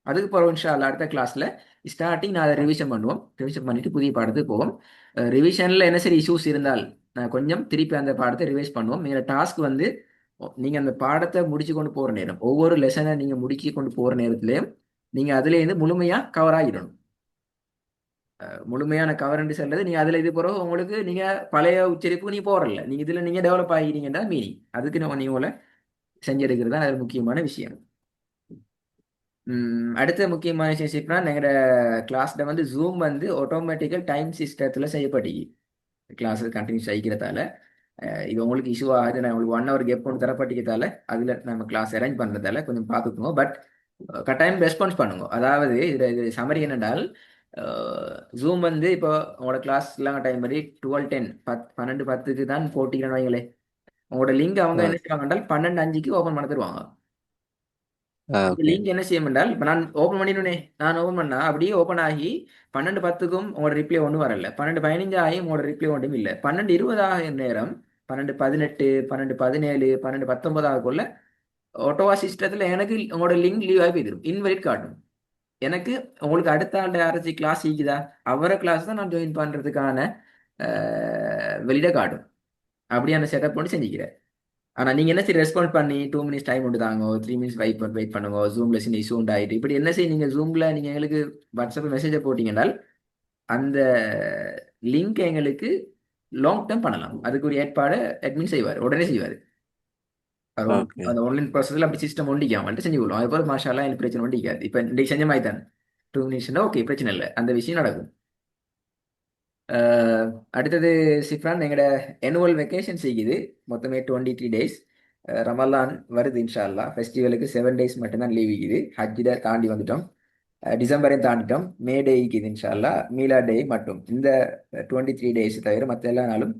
அதுக்கு பிறகு இன்ஷா அல்லாஹ் அடுத்த கிளாஸில் ஸ்டார்டிங் நான் அதை ரிவிஷன் பண்ணுவோம். ரிவிஷன் பண்ணிட்டு புதிய பாடத்துக்கு போவோம். ரிவிஷனில் என்ன சரி இஷ்யூஸ் இருந்தால் நான் கொஞ்சம் திருப்பி அந்த பாடத்தை ரிவைஸ் பண்ணுவோம். எங்களோட டாஸ்க் வந்து நீங்கள் அந்த பாடத்தை முடிச்சு கொண்டு போகிற நேரம், ஒவ்வொரு லெசனை நீங்கள் முடிச்சு கொண்டு போகிற நேரத்துலையும் நீங்கள் அதுலேருந்து முழுமையாக கவர் ஆகிடணும். முழுமையான கவரண்டி செல்றது நீங்கள் அதில் இது பிறகு உங்களுக்கு நீங்கள் பழைய உச்சரிப்பு நீ போகிறல, நீங்கள் இதில் நீங்கள் டெவலப் ஆகிறீங்கன்னா மீனிங் அதுக்கு நம்ம நீங்கள செஞ்செடுக்கிறது தான் அது முக்கியமான விஷயம். அடுத்த முக்கியமான விஷயம் எங்களோட கிளாஸில் வந்து ஜூம் வந்து ஆட்டோமேட்டிக்கல் டைம் சிஸ்டத்தில் செய்யப்படுது. கிளாஸ் கண்டினியூஸ் ஆகிக்கிறதால இது உங்களுக்கு இஷ்யூ ஆகுது. நான் உங்களுக்கு 1 hour கேப் ஒன்று தரப்பட்டிக்கிறதால அதில் நம்ம கிளாஸ் அரேஞ்ச் பண்ணுறதால கொஞ்சம் பார்த்துக்கோங்க. பட் கட்டாயம் ரெஸ்பான்ஸ் பண்ணுங்க. அதாவது இது சமரி என்னென்றால் ஜூம் வந்து இப்போ உங்களோட கிளாஸ் எல்லாம் டைம் படி 12:10 12:10க்கு தான் போட்டிக்கிறேன்னு வைங்களே. உங்களோட லிங்க் அவங்க என்ன செய்வாங்க என்றால் 12:05க்கு ஓப்பன் பண்ண தருவாங்க. இந்த ஓகே. லிங்க் என்ன செய்யும் என்றால் இப்போ நான் ஓப்பன் பண்ணிடுனே, நான் ஓப்பன் பண்ணா அப்படியே ஓப்பன் ஆகி 12:10க்கும் உங்களோட ரிப்ளை ஒன்றும் வரல. 12:15 ஆகி உங்களோட ரிப்ளை ஒன்றும் இல்லை. 12:20 ஆகிய நேரம் 12:18 12:17 12:19 ஆகக்குள்ள ஒட்டோவா சிஸ்டத்தில் எனக்கு உங்களோட லிங்க் லீவ் ஆகி போயிடும், இன்வெலிட் காட்டும். எனக்கு உங்களுக்கு அடுத்த ஆள் யாராச்சும் கிளாஸ் ஈக்குதா அவரை கிளாஸ் தான் நான் ஜாயின் பண்ணுறதுக்கான வெளியிட காட்டும். அப்படியான செட்டப் பண்ணி செஞ்சுக்கிறேன். ஆனா நீங்க என்ன சரி ரெஸ்பாண்ட் பண்ணி 2 minutes டைம் உண்டு தாங்க, 3 minutes வெயிட் பண்ணுங்க, ஜூம்ல சின்ன இஷ்யூ உண்டாயிட்டு இப்படி என்ன செய்ய, நீங்க ஜூம்ல நீங்க எங்களுக்கு வாட்ஸ்அப் மெசேஜை போட்டீங்கன்னால் அந்த லிங்க் எங்களுக்கு லாங் டேர்ம் பண்ணலாம். அதுக்கு ஒரு ஏற்பாடு அட்மின் செய்வார், உடனே செய்வார். ஓகே. அந்த ஆன்லைன் ப்ராசஸ்ல அப்படி சிஸ்டம் ஒண்டிக்காம வந்துட்டு செஞ்சு கொள்ளும். அது போல மாஷாலாம் எனக்கு பிரச்சனை ஒண்டிக்காது. இப்போ இன்றைக்கு செஞ்ச மாதிரி தான் 2 minutes ஓகே, பிரச்சனை இல்லை, அந்த விஷயம் நடக்கும். அஹ் அடுத்தது சிஃப்ரான், எங்களோட annual வெக்கேஷன் செய்யுது. மொத்தமே 23 days. ரமலான் வருது இன்ஷா அல்லாஹ். ஃபெஸ்டிவலுக்கு 7 days மட்டும்தான் லீவ் இருக்குது. ஹஜ்ஜிட தாண்டி வந்துட்டோம், டிசம்பரையும் தாண்டிட்டோம். மே டே இருக்குது இன்ஷா அல்லாஹ். மீலா டே மட்டும் இந்த 23 days தவிர மற்ற எல்லா நாளும்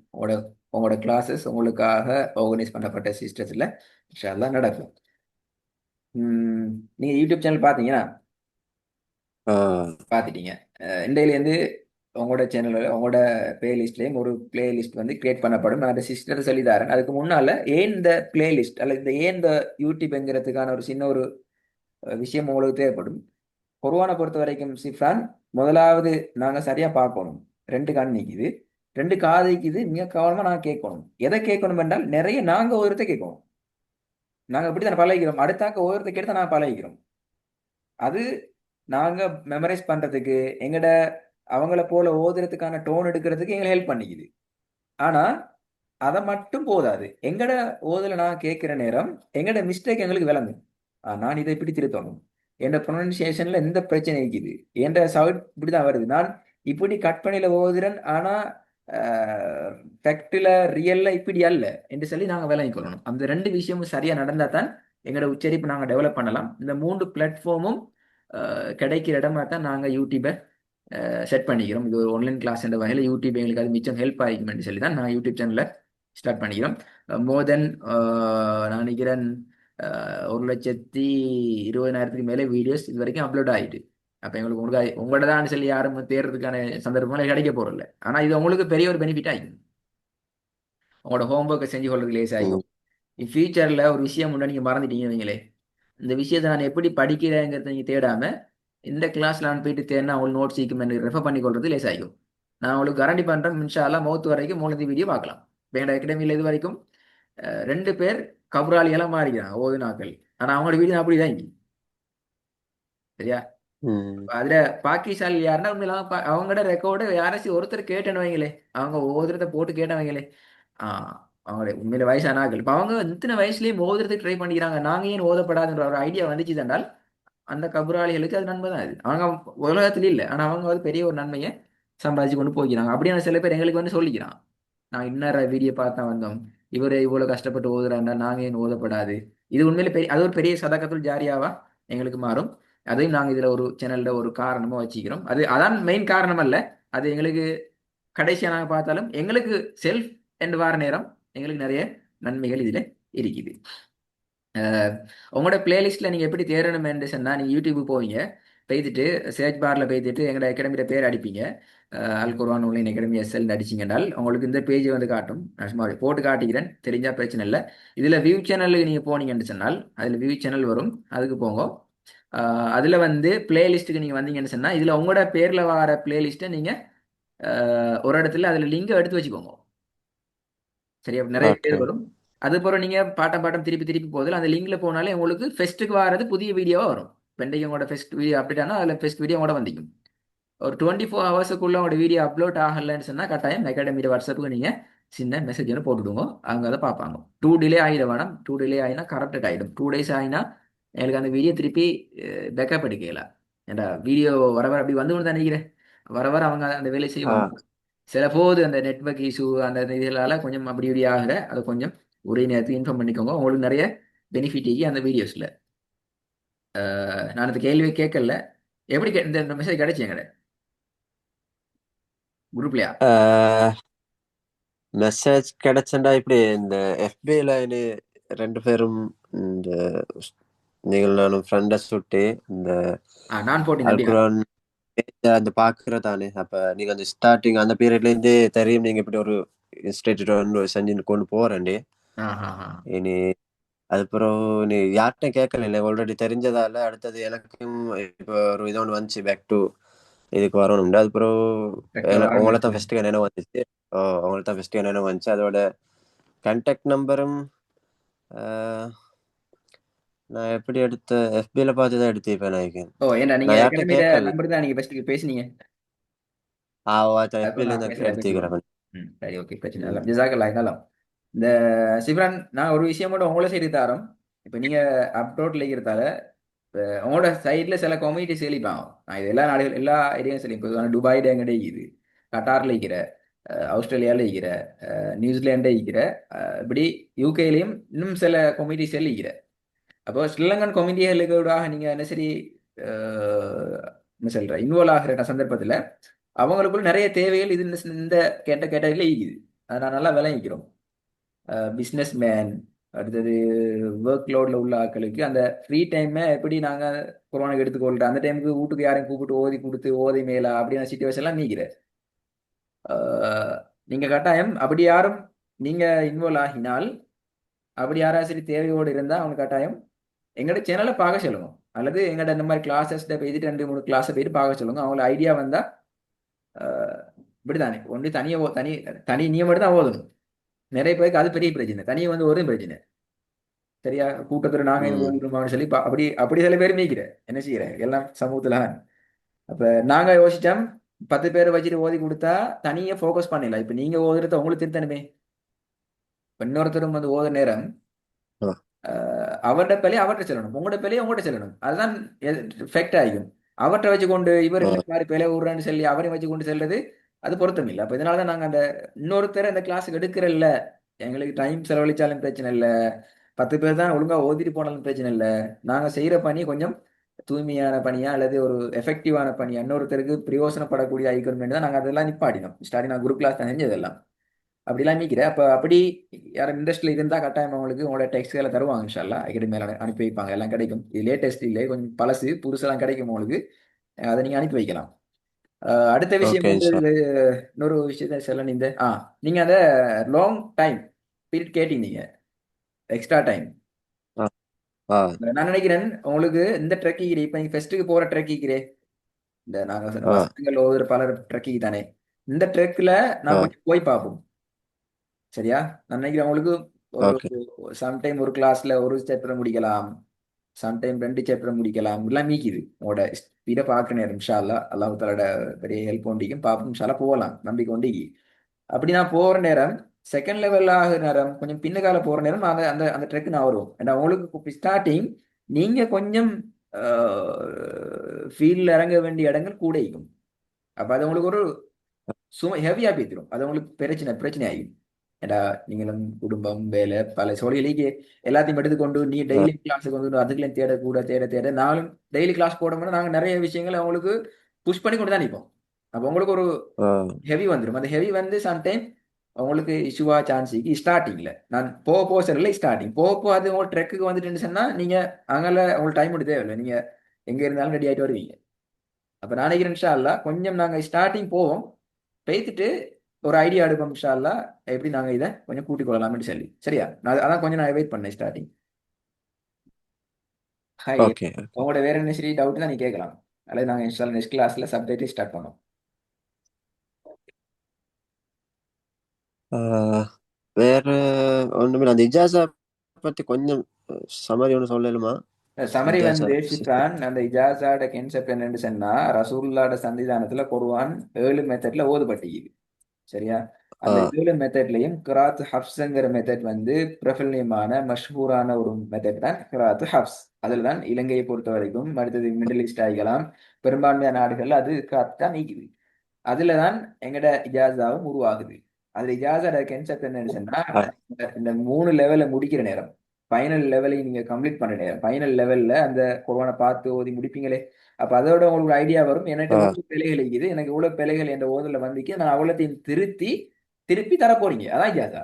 உங்களோட கிளாஸஸ் உங்களுக்காக ஆர்கனைஸ் பண்ணப்பட்ட சிஸ்டத்தில் இன்ஷா அல்லாஹ் நடக்கும். நீங்கள் யூடியூப் சேனல் பார்த்தீங்கன்னா பார்த்துட்டீங்க. இண்டையிலேருந்து உங்களோட சேனலில் உங்களோட பிளேலிஸ்ட்லேயும் ஒரு பிளேலிஸ்ட் வந்து கிரியேட் பண்ணப்படும். நான் அந்த சிஸ்டர் சொல்லி தரேன். அதுக்கு முன்னால் ஏன் இந்த பிளேலிஸ்ட் அல்லது ஏன் இந்த யூடியூப்ங்கிறதுக்கான ஒரு சின்ன ஒரு விஷயம் உங்களுக்கு தேவைப்படும். குர்ஆனை பொறுத்த வரைக்கும் சிஃப்ரான், முதலாவது நாங்கள் சரியாக பார்க்கணும். 2 கண் நிற்குது, 2 காது நிற்குது. மிக கவனமாக நாங்கள் கேட்கணும். எதை கேட்கணும் என்றால் நிறைய நாங்கள் ஒருத்த கேட்கணும். நாங்கள் இப்படி தானே பழகிறோம், அடுத்தாக்க ஒருத்த கேட்டு தான் நாங்கள் பழகிறோம். அது நாங்கள் மெமரைஸ் பண்ணுறதுக்கு எங்கட அவங்கள போல ஓதுறதுக்கான டோன் எடுக்கிறதுக்கு எங்களை ஹெல்ப் பண்ணிக்குது. ஆனால் அதை மட்டும் போதாது. எங்கட ஓதலை நான் கேட்குற நேரம் எங்கட மிஸ்டேக் எங்களுக்கு விளங்கும். நான் இதை இப்படி திருத்தணும், என் ப்ரொனன்சியேஷன்ல எந்த பிரச்சனை இருக்குது, என் சவுட் இப்படி தான் வருது, நான் இப்படி கட் பண்ணில ஓதுறேன், ஆனால் ஃபேக்டில் ரியல்ல இப்படி அல்ல என்று சொல்லி நாங்கள் விளங்கிக் கொள்ளணும். அந்த 2 விஷயமும் சரியாக நடந்தால் தான் எங்களோட உச்சரிப்பு நாங்கள் டெவலப் பண்ணலாம். இந்த 3 பிளாட்ஃபார்மும் கிடைக்கிற இடமா தான் நாங்கள் யூடியூபை செட் பண்ணிக்கிறோம். இது ஒரு ஆன்லைன் கிளாஸ் என்ற வகையில் யூடியூப் எங்களுக்கு அது மிச்சம் ஹெல்ப் ஆகிக்கும்னு சொல்லி தான் நான் யூடியூப் சேனலை ஸ்டார்ட் பண்ணிக்கிறோம். மோர் தென் நான் நினைக்கிறேன் 1,20,000க்கு மேலே வீடியோஸ் இது வரைக்கும் அப்லோட் ஆகிட்டு. அப்போ உங்களுக்கு உங்களோட தான் சொல்லி யாரும் தேர்றதுக்கான சந்தர்ப்பங்கள் கிடைக்க போகிறதில்ல. ஆனால் இது உங்களுக்கு பெரிய ஒரு பெனிஃபிட் ஆகிக்கும். உங்களோட ஹோம்ஒர்க்கை செஞ்சு கொள்றதுக்கு லேஸ் ஆகிக்கும். இன் ஃபியூச்சரில் ஒரு விஷயம் முன்னாடி நீங்கள் மறந்துட்டீங்க வைங்களே, இந்த விஷயத்தை நான் எப்படி படிக்கிறேங்கிறத நீங்கள் தேடாமல் இந்த கிளாஸில் நான் போயிட்டு தேடினா அவங்களுக்கு நோட்ஸ் ஈக்குமெண்ட் ரெஃபர் பண்ணி கொள்றது லேஸ் ஆகிக்கும். நான் உங்களுக்கு கேரண்டி பண்ணுறேன், இன்ஷா அல்லாஹ் மௌத் வரைக்கும் 3 வீடியோ பார்க்கலாம். இப்போ எங்கள் அகாடமியில் இது வரைக்கும் 2 பேர் கபராளியெல்லாம் மாறிக்கிறாங்க ஓதுனாக்கள். ஆனால் அவங்களோட வீடியோ அப்படி தான் இங்கே. சரியா? அதுல பாக்கிசாலி யாருன்னா உண்மையில அவங்களோட ரெக்கார்டு யாராச்சும் ஒருத்தர் கேட்டேன்னு வைங்களே, அவங்க ஓதுறத போட்டு கேட்டவங்களே, அவங்களோட உண்மையில வயசான ஆட்கள். இப்போ அவங்க இத்தனை வயசுலயே ஓதுறதுக்கு ட்ரை பண்ணிக்கிறாங்க. நாங்க ஏன் ஓதப்படாதுன்ற ஒரு ஐடியா வந்துச்சு தண்டால் அந்த கபராளிகளுக்கு அது நன்மை தான். அது அவங்க உலகத்துல இல்லை, ஆனா அவங்க வந்து பெரிய ஒரு நன்மையை சம்பாதிச்சு கொண்டு போய்க்கிறாங்க. அப்படியான சில பேர் எங்களுக்கு வந்து சொல்லிக்கிறான், நான் இன்னொரு வீடியோ பார்த்தா வந்தோம், இவரு இவ்வளவு கஷ்டப்பட்டு ஓதுறாண்டா நாங்க ஏன் ஓதப்படாது. இது உண்மையில பெரிய அது ஒரு பெரிய சதகத்துல் ஜாரியாவா எங்களுக்கு மாறும். அதையும் நாங்கள் இதுல ஒரு சேனல்ல ஒரு காரணமா வச்சுக்கிறோம். அதான் மெயின் காரணம் அல்ல, அது எங்களுக்கு கடைசியா நாங்க பார்த்தாலும் எங்களுக்கு செல்ஃப் என்று வார நேரம் எங்களுக்கு நிறைய நன்மைகள் இதுல இருக்குது. உங்களோட பிளேலிஸ்ட்ல நீங்க எப்படி தேடணும் என்று சொன்னா, நீங்க யூடியூப் போவீங்க, போய்த்துட்டு சர்ச் பார்ல போய்த்துட்டு எங்களோட அகாடமியோட பேர் அடிப்பீங்க, அல் குர்ஆன் ஆன்லைன் அகாடமி எஸ்எல் அடிச்சிங்கன்றால் உங்களுக்கு இந்த பேஜ் வந்து காட்டும். நான் சும்மா போட்டு காட்டிக்கிறேன், தெரிஞ்சா பிரச்சனை இல்லை. இதுல வியூ சேனலுக்கு நீங்க போனீங்கன்னு சொன்னால் அதுல வியூ சேனல் வரும், அதுக்கு போங்க. அதுல வந்து பிளேலிஸ்ட்டுக்கு நீங்க வந்தீங்கன்னு சொன்னா இதுல உங்களோட பேர்ல வர பிளேலிஸ்ட்டை நீங்க ஒரு இடத்துல அதுல லிங்கை எடுத்து வச்சுக்கோங்க. சரியா? நிறைய பேர் ஓகே. வரும். அது போல நீங்க பாட்டம் பாட்டம் திருப்பி திருப்பி போதில் அந்த லிங்க்ல போனாலே உங்களுக்கு ஃபெஸ்ட்டுக்கு வர்றது புதிய வீடியோவா வரும். பெண்டைக்கு உங்களோட ஃபெஸ்ட் வீடியோ அப்டேட் ஆனால் அதில் ஃபெஸ்ட் வீடியோ கூட வந்திக்கும். ஒரு 24 ஹவர்ஸுக்குள்ள உங்களோட வீடியோ அப்லோட் ஆகலைன்னு சொன்னால் கட்டாயம் அகாடமியோட வாட்ஸ்அப்புக்கு நீங்கள் சின்ன மெசேஜ் ஒன்று போட்டுவிடுங்க, அவங்க அதை பார்ப்பாங்க. 2 டிலே ஆகிட வேணாம். 2 டிலே ஆகினா கரெக்டாக ஆகிடும். 2 days ஆகினா எங்களுக்கு அந்த வீடியோ திருப்பி பேக்கப் எடுக்கலாம். ஏன்டா வீடியோ வர வர அப்படி வந்து கொண்டு தான் நினைக்கிறேன், வர வர அவங்க அந்த வேலையை செய்வாங்க. சில போது அந்த நெட்வொர்க் இஷ்யூ அந்த இதனால கொஞ்சம் அப்படி இப்படி ஆகுற அதை கொஞ்சம் ஒரே நேரத்துக்கு இன்ஃபார்ம் பண்ணிக்கோங்க. உங்களுக்கு நிறைய பெனிஃபிட் அந்த வீடியோஸ்ல. நான் அந்த கேள்வியை கேட்கல. எப்படி இந்த மெசேஜ் கிடைச்சி எங்கட குரூப்லயா? மெசேஜ் கிடைச்சண்டா இப்படி இந்த எஃபில ரெண்டு பேரும் இந்த நீங்கள் நானும் ஃப்ரெண்டை சுட்டி இந்த நான் போட்டேன் அப்படியா? அல்குரான் அந்த பாக்குறதானே. அப்ப நீங்க அந்த ஸ்டார்டிங் அந்த பீரியட்ல இருந்து தெரியும் நீங்க இப்படி ஒரு இன்ஸ்டிடியூட் ஒன்று செஞ்சு கொண்டு போறேன்டி. ஆஹா. இனி அதுக்கப்புறம் நீ யார்கிட்ட கேட்கல இல்லை ஆல்ரெடி தெரிஞ்சதால அடுத்தது எனக்கும் இப்போ ஒரு இது ஒன்று வந்துச்சு பேக் டு இதுக்கு வரணும்னு. அதுக்கப்புறம் ரெக்க வர உங்களை தான் மாதிரி. ஃபர்ஸ்ட் நினைவு வந்துச்சு. ஓ உங்களை தான் ஃபர்ஸ்ட் நினைவு வந்துச்சு. அதோட கான்டாக்ட் நம்பரும் நான் எப்படி எடுத்த எஃபில பார்த்து தான் எடுத்திருப்பேன் நினைக்கிறேன். ஓ ஏன்னா நீங்க நான் யார்கிட்ட அகாடமியில கேட்கல. நம்பர் தான் நீங்க ஃபர்ஸ்ட் பேசுனீங்க. அதுக்கும் எஃபில நான் இருந்து பேசல பேசுவோம். எடுத்துக்கிறேன். சரி, ஓகே, பிரச்சனை இல்லை. ம். ஜிசாக்கல்லா இருந்தாலும் இந்த சிவரான், நான் ஒரு விஷயம் மட்டும் உங்களை சைடு தாரோம். இப்போ நீங்க அப்ரோட்ல இருக்கிறதால உங்களோட சைட்ல சில கம்யூனிட்டி செழிப்பாங்க. நான் இது எல்லா நாடுகள் எல்லா ஏரியாவும் செழிப்பு. இப்போ துபாயில எங்கிட்ட இருக்குது, கட்டார்ல இருக்கிற, ஆஸ்திரேலியாவில் இருக்கிற, நியூசிலாண்டில் இருக்கிற, இப்படி யூகேலையும் இன்னும் சில கம்யூனிட்டி செழிக்கிற. அப்போ ஸ்ரீலங்கன் கம்யூனிட்டிகளுக்கு நீங்க என்ன சரி என்ன சொல்ற இன்வால்வ் ஆகிற சந்தர்ப்பத்தில் அவங்களுக்குள்ள நிறைய தேவைகள் இது இந்த கேட்டகரியில இருக்குது. அதை நான் நல்லா விளங்கிக்கிறோம். பிஸ்னஸ் மேன், அடுத்தது ஒர்க் லோட்ல உள்ள ஆட்களுக்கு அந்த ஃப்ரீ டைமை எப்படி நாங்க கொரோனாக்கு எடுத்துக்கொள்றோம், அந்த டைமுக்கு வீட்டுக்கு யாரையும் கூப்பிட்டு ஓதி கொடுத்து ஓதை மேலா அப்படியான சுச்சுவேஷன் எல்லாம் நீக்கிற. நீங்க கட்டாயம் அப்படி யாரும் நீங்க இன்வால்வ் ஆகினால், அப்படி யாராவது சரி தேவையோடு இருந்தா அவங்க கட்டாயம் எங்களோட சேனலை பார்க்க சொல்லுங்க. அல்லது எங்கள்ட இந்த மாதிரி கிளாஸஸ் போயிட்டு 2-3 கிளாஸை போயிட்டு பார்க்க சொல்லுங்க. அவங்கள ஐடியா வந்தா இப்படிதானே ஒன்று தனியா தனி தனி நீ மட்டும் தான் ஓதணும். நிறைய பேருக்கு அது பெரிய பிரச்சனை. தனியா வந்து ஒரு பிரச்சனை. சரியா, கூட்டத்துல நாங்க இது ம். ஓதிடுமான்னு சொல்லி அப்படி அப்படி சில பேர் மீக்கிற என்ன செய்யறேன் எல்லாம் சமூகத்துல. அப்ப நாங்க யோசிச்சோம் 10 பேரை வச்சுட்டு ஓதி கொடுத்தா தனியா ஃபோக்கஸ் பண்ணல. இப்ப நீங்க ஓதுறத உங்களுக்கு திருத்தணுமே. இன்னொருத்தரும் வந்து ஓதுற நேரம் ஆ. அவருடைய பிள்ளையை அவர்கிட்ட செல்லணும், உங்களோட பிள்ளையை உங்கள்கிட்ட செல்லணும். அதுதான் ஃபேக்ட் ஆகிக்கும். அவர்கிட்ட வச்சு கொண்டு இவர் ஆ. இந்த மாதிரி பிள்ளை விடுறான்னு சொல்லி அவரையும் வச்சு கொண்டு செல்றது அது பொருத்தம் இல்லை. அப்ப இதனாலதான் நாங்க அந்த இன்னொருத்தரை அந்த கிளாஸுக்கு எடுக்கிறல்ல. எங்களுக்கு டைம் செலவழிச்சாலும் பிரச்சனை இல்லை, 10 பேர் தான் ஒழுங்கா ஓதிட்டு போனாலும் பிரச்சனை இல்லை. நாங்க செய்யற பணி கொஞ்சம் தூய்மையான பணியா அல்லது ஒரு எஃபெக்டிவான பணியா இன்னொருத்தருக்கு பிரயோசனப்படக்கூடிய ஐக்கன்மெண்ட் தான் நாங்க அதெல்லாம் நிப்பாடினோம். ஸ்டார்டிங் நான் குரூப் கிளாஸ் தான் செஞ்சதெல்லாம் அப்படிலாம் மீக்கிறேன். அப்ப அப்படி யாரும் இண்டஸ்ட்ரியில் இருந்தா கட்டாயம் அவங்களுக்கு உங்களோட டெக்ஸ்ட்களை தருவாங்க. இன்ஷால்லா அகாடமியில அனுப்பி வைப்பாங்க. எல்லாம் கிடைக்கும். இது லேட்டஸ்ட் இல்லை, கொஞ்சம் பழசு புதுசெல்லாம் கிடைக்கும் உங்களுக்கு. அதை நீங்க அனுப்பி வைக்கலாம். அடுத்த விஷயம் ஓகே வந்து இன்ஷா. இன்னொரு விஷயத்த சொல்லணும். இந்த நீங்க அந்த லாங் டைம் பீரியட் கேட்டீங்க, எக்ஸ்ட்ரா டைம். ஆ. ஆ. நான் நினைக்கிறேன் உங்களுக்கு இந்த ட்ரெக்கிங் இப்ப நீங்க ஃபெஸ்ட்டுக்கு போற ட்ரெக்கிங்கிறே, இந்த நாங்க ஆ. வசனங்கள் ஒவ்வொரு பலர் ட்ரெக்கிங் தானே, இந்த ட்ரெக்ல நான் ஆ. கொஞ்சம் போய் பார்ப்போம். சரியா, நான் நினைக்கிறேன் உங்களுக்கு ஒரு ஓகே. சம்டைம் ஒரு கிளாஸ்ல ஒரு சாப்டர் முடிக்கலாம், சம்டைம் 2 சாப்டர் முடிக்கலாம். எல்லாம் மீக்குது உங்களோட ஸ்பீடை பார்க்க நேரம். இன்ஷா அல்லாஹ் அல்லாஹ் தஆலாவோட பெரிய ஹெல்ப் ஒண்டிக்கும் பார்ப்போம். இன்ஷா அல்லாஹ் போகலாம் நம்பிக்கை ஒண்டிக்கு. அப்படி நான் போற நேரம் செகண்ட் லெவல் ஆகுற நேரம் கொஞ்சம் பின்னுக்கால போற நேரம் அந்த அந்த அந்த ட்ரெக் நான் வருவோம். ஏன்னா உங்களுக்கு ஸ்டார்டிங் நீங்க கொஞ்சம் ஃபீல்ட்ல இறங்க வேண்டிய இடங்கள் கூட இருக்கும். அப்ப அது உங்களுக்கு ஒரு சுமை ஹெவியா பேத்திரும். அது உங்களுக்கு பிரச்சனை ஆகும். ஏடா நீங்களும் குடும்பம் வேலை பல சோழிகளுக்கு எல்லாத்தையும் எடுத்துக்கொண்டு நீ ஆ. டெய்லி கிளாஸுக்கு வந்து அதுக்குள்ளேயும் தேட நானும் டெய்லி கிளாஸ் போடும்போது நாங்கள் நிறைய விஷயங்களை அவங்களுக்கு புஷ் பண்ணி கொண்டு தான் நிற்போம். அப்போ உங்களுக்கு ஒரு ஆ. ஹெவி வந்துடும். அந்த ஹெவி வந்து சம்டைம் உங்களுக்கு இஷ்யூவா சான்ஸுக்கு ஸ்டார்டிங்ல நான் போக போக சரியில்லை, ஸ்டார்டிங் போக போக அது உங்களுக்கு ட்ரெக்குக்கு வந்துட்டு சொன்னா நீங்க அங்கே உங்களுக்கு டைம் எடுத்து தேவையில்லை, நீங்க எங்க இருந்தாலும் ரெடி ஆயிட்டு வருவீங்க. அப்ப நான் நினைக்கிறேன் இன்ஷா அல்லாஹ் கொஞ்சம் நாங்க ஸ்டார்டிங் போவோம், பேத்துட்டு ஒரு ஐடியா எடுப்போம் இன்ஷா அல்லாஹ் எப்படி நாங்க இதை கொஞ்சம் கூட்டிக் கொள்ளலாம்னு சொல்லி. சரியா, அதான் கொஞ்சம் நான் வெயிட் பண்ணேன் ஸ்டார்டிங். Hi, okay. ஓகே. உங்களோட வேற என்ன சரி டவுட் தான் நீ கேட்கலாம். அல்லது நாங்க இன்ஷா நெக்ஸ்ட் கிளாஸ்ல சப்ஜெக்ட் ஸ்டார்ட் பண்ணோம். ஆ, வேற ஒண்ணுமில்ல. அந்த இஜாசா பத்தி கொஞ்சம் சம்மரி ஒன்று சொல்லலுமா? சமரி இஜாசா வந்து ஷிஃப்ரான், அந்த இஜாசாட கென்செப்ட் என்னன்னு சொன்னா ரசூலுல்லாஹ்ட சன்னிதானத்துல குர்ஆன் 7 மெத்தட்ல ஓதுபட்டிக்குது. சரியா, ஆ. அந்த 7 மெத்தட்லயும் கிராத் ஹப்ஸ்ங்கிற மெத்தட் வந்து பிரபல்யமான மஷ்ஹூரான ஒரு மெத்தட் தான் கிராத் ஹப்ஸ். அதுல தான் இலங்கையை பொறுத்த வரைக்கும், அடுத்தது மிடில் ஈஸ்ட் ஆகிக்கலாம், பெரும்பான்மையான நாடுகள் அது கிராத் தான் நீக்குது. அதுல தான் எங்கட இஜாசாவும் உருவாகுது. அதுல இஜாசாட கன்செப்ட் என்னன்னு சொன்னா, அ, இந்த 3 லெவலை முடிக்கிற நேரம், ஃபைனல் லெவலையும் நீங்க கம்ப்ளீட் பண்ற நேரம், ஃபைனல் லெவல்ல அந்த குர்ஆனை பார்த்து ஓதி முடிப்பீங்களே, அப்ப அதோட உங்களுக்கு ஐடியா வரும், என்கிட்ட அ, இவ்வளவு பிழைகள் இருக்குது, எனக்கு இவ்வளவு பிழைகள் என்ற ஓதுல வந்துக்கு நான் அவ்வளோத்தையும் திருப்பி தர போறீங்க. அதான் இஜாசா.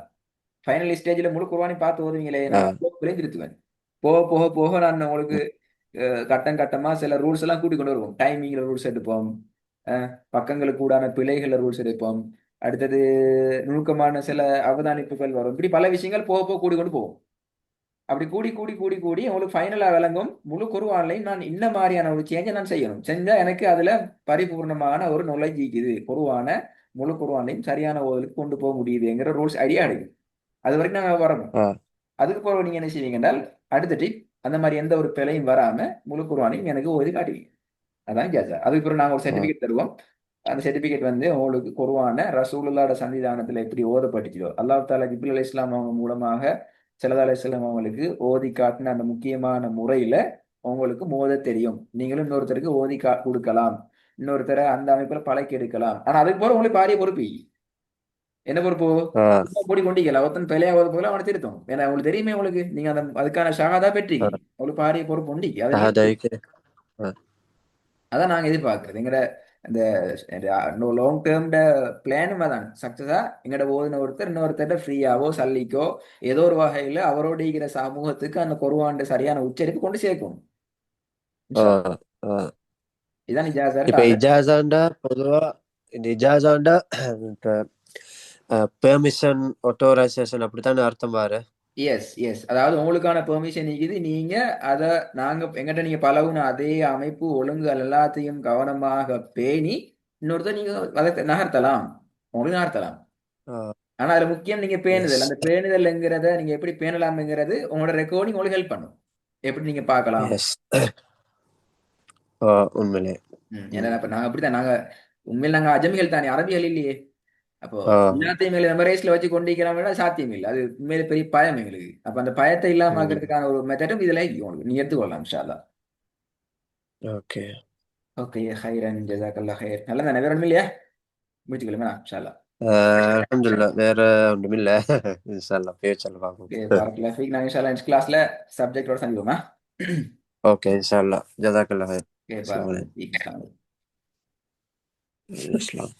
ஃபைனல் ஸ்டேஜ்ல முழு குர்ஆனையும் பார்த்து ஓதுவீங்களே, நான் அ, அவ்வளவு பிழை திருத்துவேன். போக போக போக நான் உங்களுக்கு கட்டம் கட்டமா சில ரூல்ஸ் எல்லாம் கூட்டி கொண்டு வருவோம். டைமிங்ல ரூல்ஸ் எடுப்போம், பக்கங்களுக்கு கூடான பிழைகளை ரூல்ஸ் எடுப்போம், அடுத்தது நுணுக்கமான சில அவதானிப்புகள் வரும். இப்படி பல விஷயங்கள் போக போக கூடி கொண்டு போகும். அப்படி கூடி கூடி கூடி கூடி உங்களுக்கு ஃபைனலா விளங்கும் முழு குருவான்லையும் நான் இந்த மாதிரியான ஒரு சேஞ்சை நான் செய்யணும். செஞ்சா எனக்கு அதுல பரிபூர்ணமான ஒரு knowledge இருக்குது. குருவான முழு குருவான்லையும் சரியான ஓதலுக்கு கொண்டு போக முடியுதுங்கிற ரூல்ஸ் ஐடியா எடுக்கும். அது வரைக்கும் நாங்க வரணும். அ, அதுக்கு பிறகு நீங்க என்ன செய்வீங்க என்றால், அடுத்த டிப் அந்த மாதிரி எந்த ஒரு பிழையும் வராம முழு குருவானையும் எனக்கு ஓதி காட்டுவீங்க. அதான் ஜாஸா. அதுக்கு பிறகு நாங்க ஒரு அ, சர்டிபிகேட் தருவோம். அந்த சர்டிபிகேட் வந்து உங்களுக்கு குர்ஆன ரசூலுல்லாஹ்வோட சன்னிதானத்துல எப்படி ஓதப்பட்டுச்சோ, அல்லாஹ் தஆலா ஜிப்ரீல் அலைஹிஸ்ஸலாம் அவங்க மூலமாக ஸல்லல்லாஹு அலைஹி வஸல்லம் அவங்களுக்கு ஓதி காட்டின அந்த முக்கியமான முறையில உங்களுக்கு மோத தெரியும். நீங்களும் இன்னொருத்தருக்கு ஓதி கொடுக்கலாம். இன்னொருத்தரை அந்த அமைப்புல பழக்கி எடுக்கலாம். ஆனா அதுக்கு போல உங்களுக்கு பாரிய பொறுப்பு. என்ன பொறுப்பு? அ, சும்மா மூடி கொண்டிக்கல. ஒருத்தன் பிழையா ஓத போல அவனை திருத்தும். ஏன்னா உங்களுக்கு தெரியுமே உங்களுக்கு. நீங்க அந்த அதுக்கான ஷஹாதா அ, பெற்றீங்க. உங்களுக்கு பாரிய பொறுப்பு உண்டு. அதை நீங்க ஷஹாதாய்க்கு அ, அதான் நாங்க எதிர்பார்க்கறது. எங்கட இந்த லாங் டேர்ம்ட பிளானும் அதான் சக்சஸா எங்கட ஓதுன ஒருத்தர் இன்னொருத்தர் ஃப்ரீயாவோ சல்லிக்கோ ஏதோ ஒரு வகையில அவரோட இருக்கிற சமூகத்துக்கு அந்த குர்ஆன் சரியான உச்சரிப்பு கொண்டு சேர்க்கணும். அ, இன்ஷா அ. இதான் இஜாஸாட இப்ப டார்கெட். இஜாசாண்டா பொதுவா இந்த இஜாசாண்டா இப்ப பெர்மிஷன் ஆட்டோரைசேஷன் அப்படித்தானே அர்த்தம் பாரு. எஸ் எஸ், அதாவது உங்களுக்கான பெர்மிஷன் இருக்குது. நீங்க அத நாங்க எங்கிட்ட நீங்க பழகுன அதே அமைப்பு ஒழுங்குகள் எல்லாத்தையும் கவனமாக பேணி இன்னொருத்தர் நீங்க அதை நகர்த்தலாம். உங்களுக்கு நகர்த்தலாம். அ, ஆனா அதுல முக்கியம் நீங்க எஸ். பேணுதல். அந்த பேணுதல்ங்கிறத நீங்க எப்படி பேணலாம்ங்கிறது உங்களோட ரெக்கார்டிங் உங்களுக்கு ஹெல்ப் பண்ணும். எப்படி நீங்க பார்க்கலாம். எஸ். உண்மையிலே. ஏன்னா ம். இப்ப நாங்க அப்படித்தான். உண்மையில் நாங்க அஜமிகள் தானே, அரபிகள் இல்லையே. அப்போ ஆ. எல்லாத்தையும் எங்களை மெமரைஸ்ல வச்சு கொண்டிருக்கிறோம் விட சாத்தியம் இல்லை. அது உண்மையிலே பெரிய பயம் எங்களுக்கு. அப்ப அந்த பயத்தை இல்லாம ம். ஆக்கிறதுக்கான ஒரு மெத்தடும் இதுல இருக்கு. உங்களுக்கு நீங்க எடுத்துக்கொள்ளலாம் இன்ஷா அல்லாஹ். ஓகே. ஓகே, ஹைரன் ஜஸாக்கல்லாஹ் ஹைர். நல்ல தானே, வேற ஒண்ணும் இல்லையா? முடிச்சுக்கலாமா இன்ஷா அல்லாஹ். அல்ஹம்துலில்லாஹ். வேற ஒன்றுமில்ல. இன்ஷா அல்லாஹ் ஃபியூச்சர்ல பார்ப்போம். ஓகே, பாரக்கல்லாஹ் ஃபீக். நாங்க இன்ஷா அல்லாஹ் நெக்ஸ்ட் கிளாஸ்ல சப்ஜெக்டோட சந்திப்போமா? ஓகே, இன்ஷா அல்லாஹ். ஜஸாக்கல்லாஹ் ஹைர். ஓகே, அஸ்ஸலாமு பாரக்கல்லாஹ் அலைக்கும். ஃபீக். அஸ்ஸலாமு அலைக்கும். அஸ்ஸலாம்.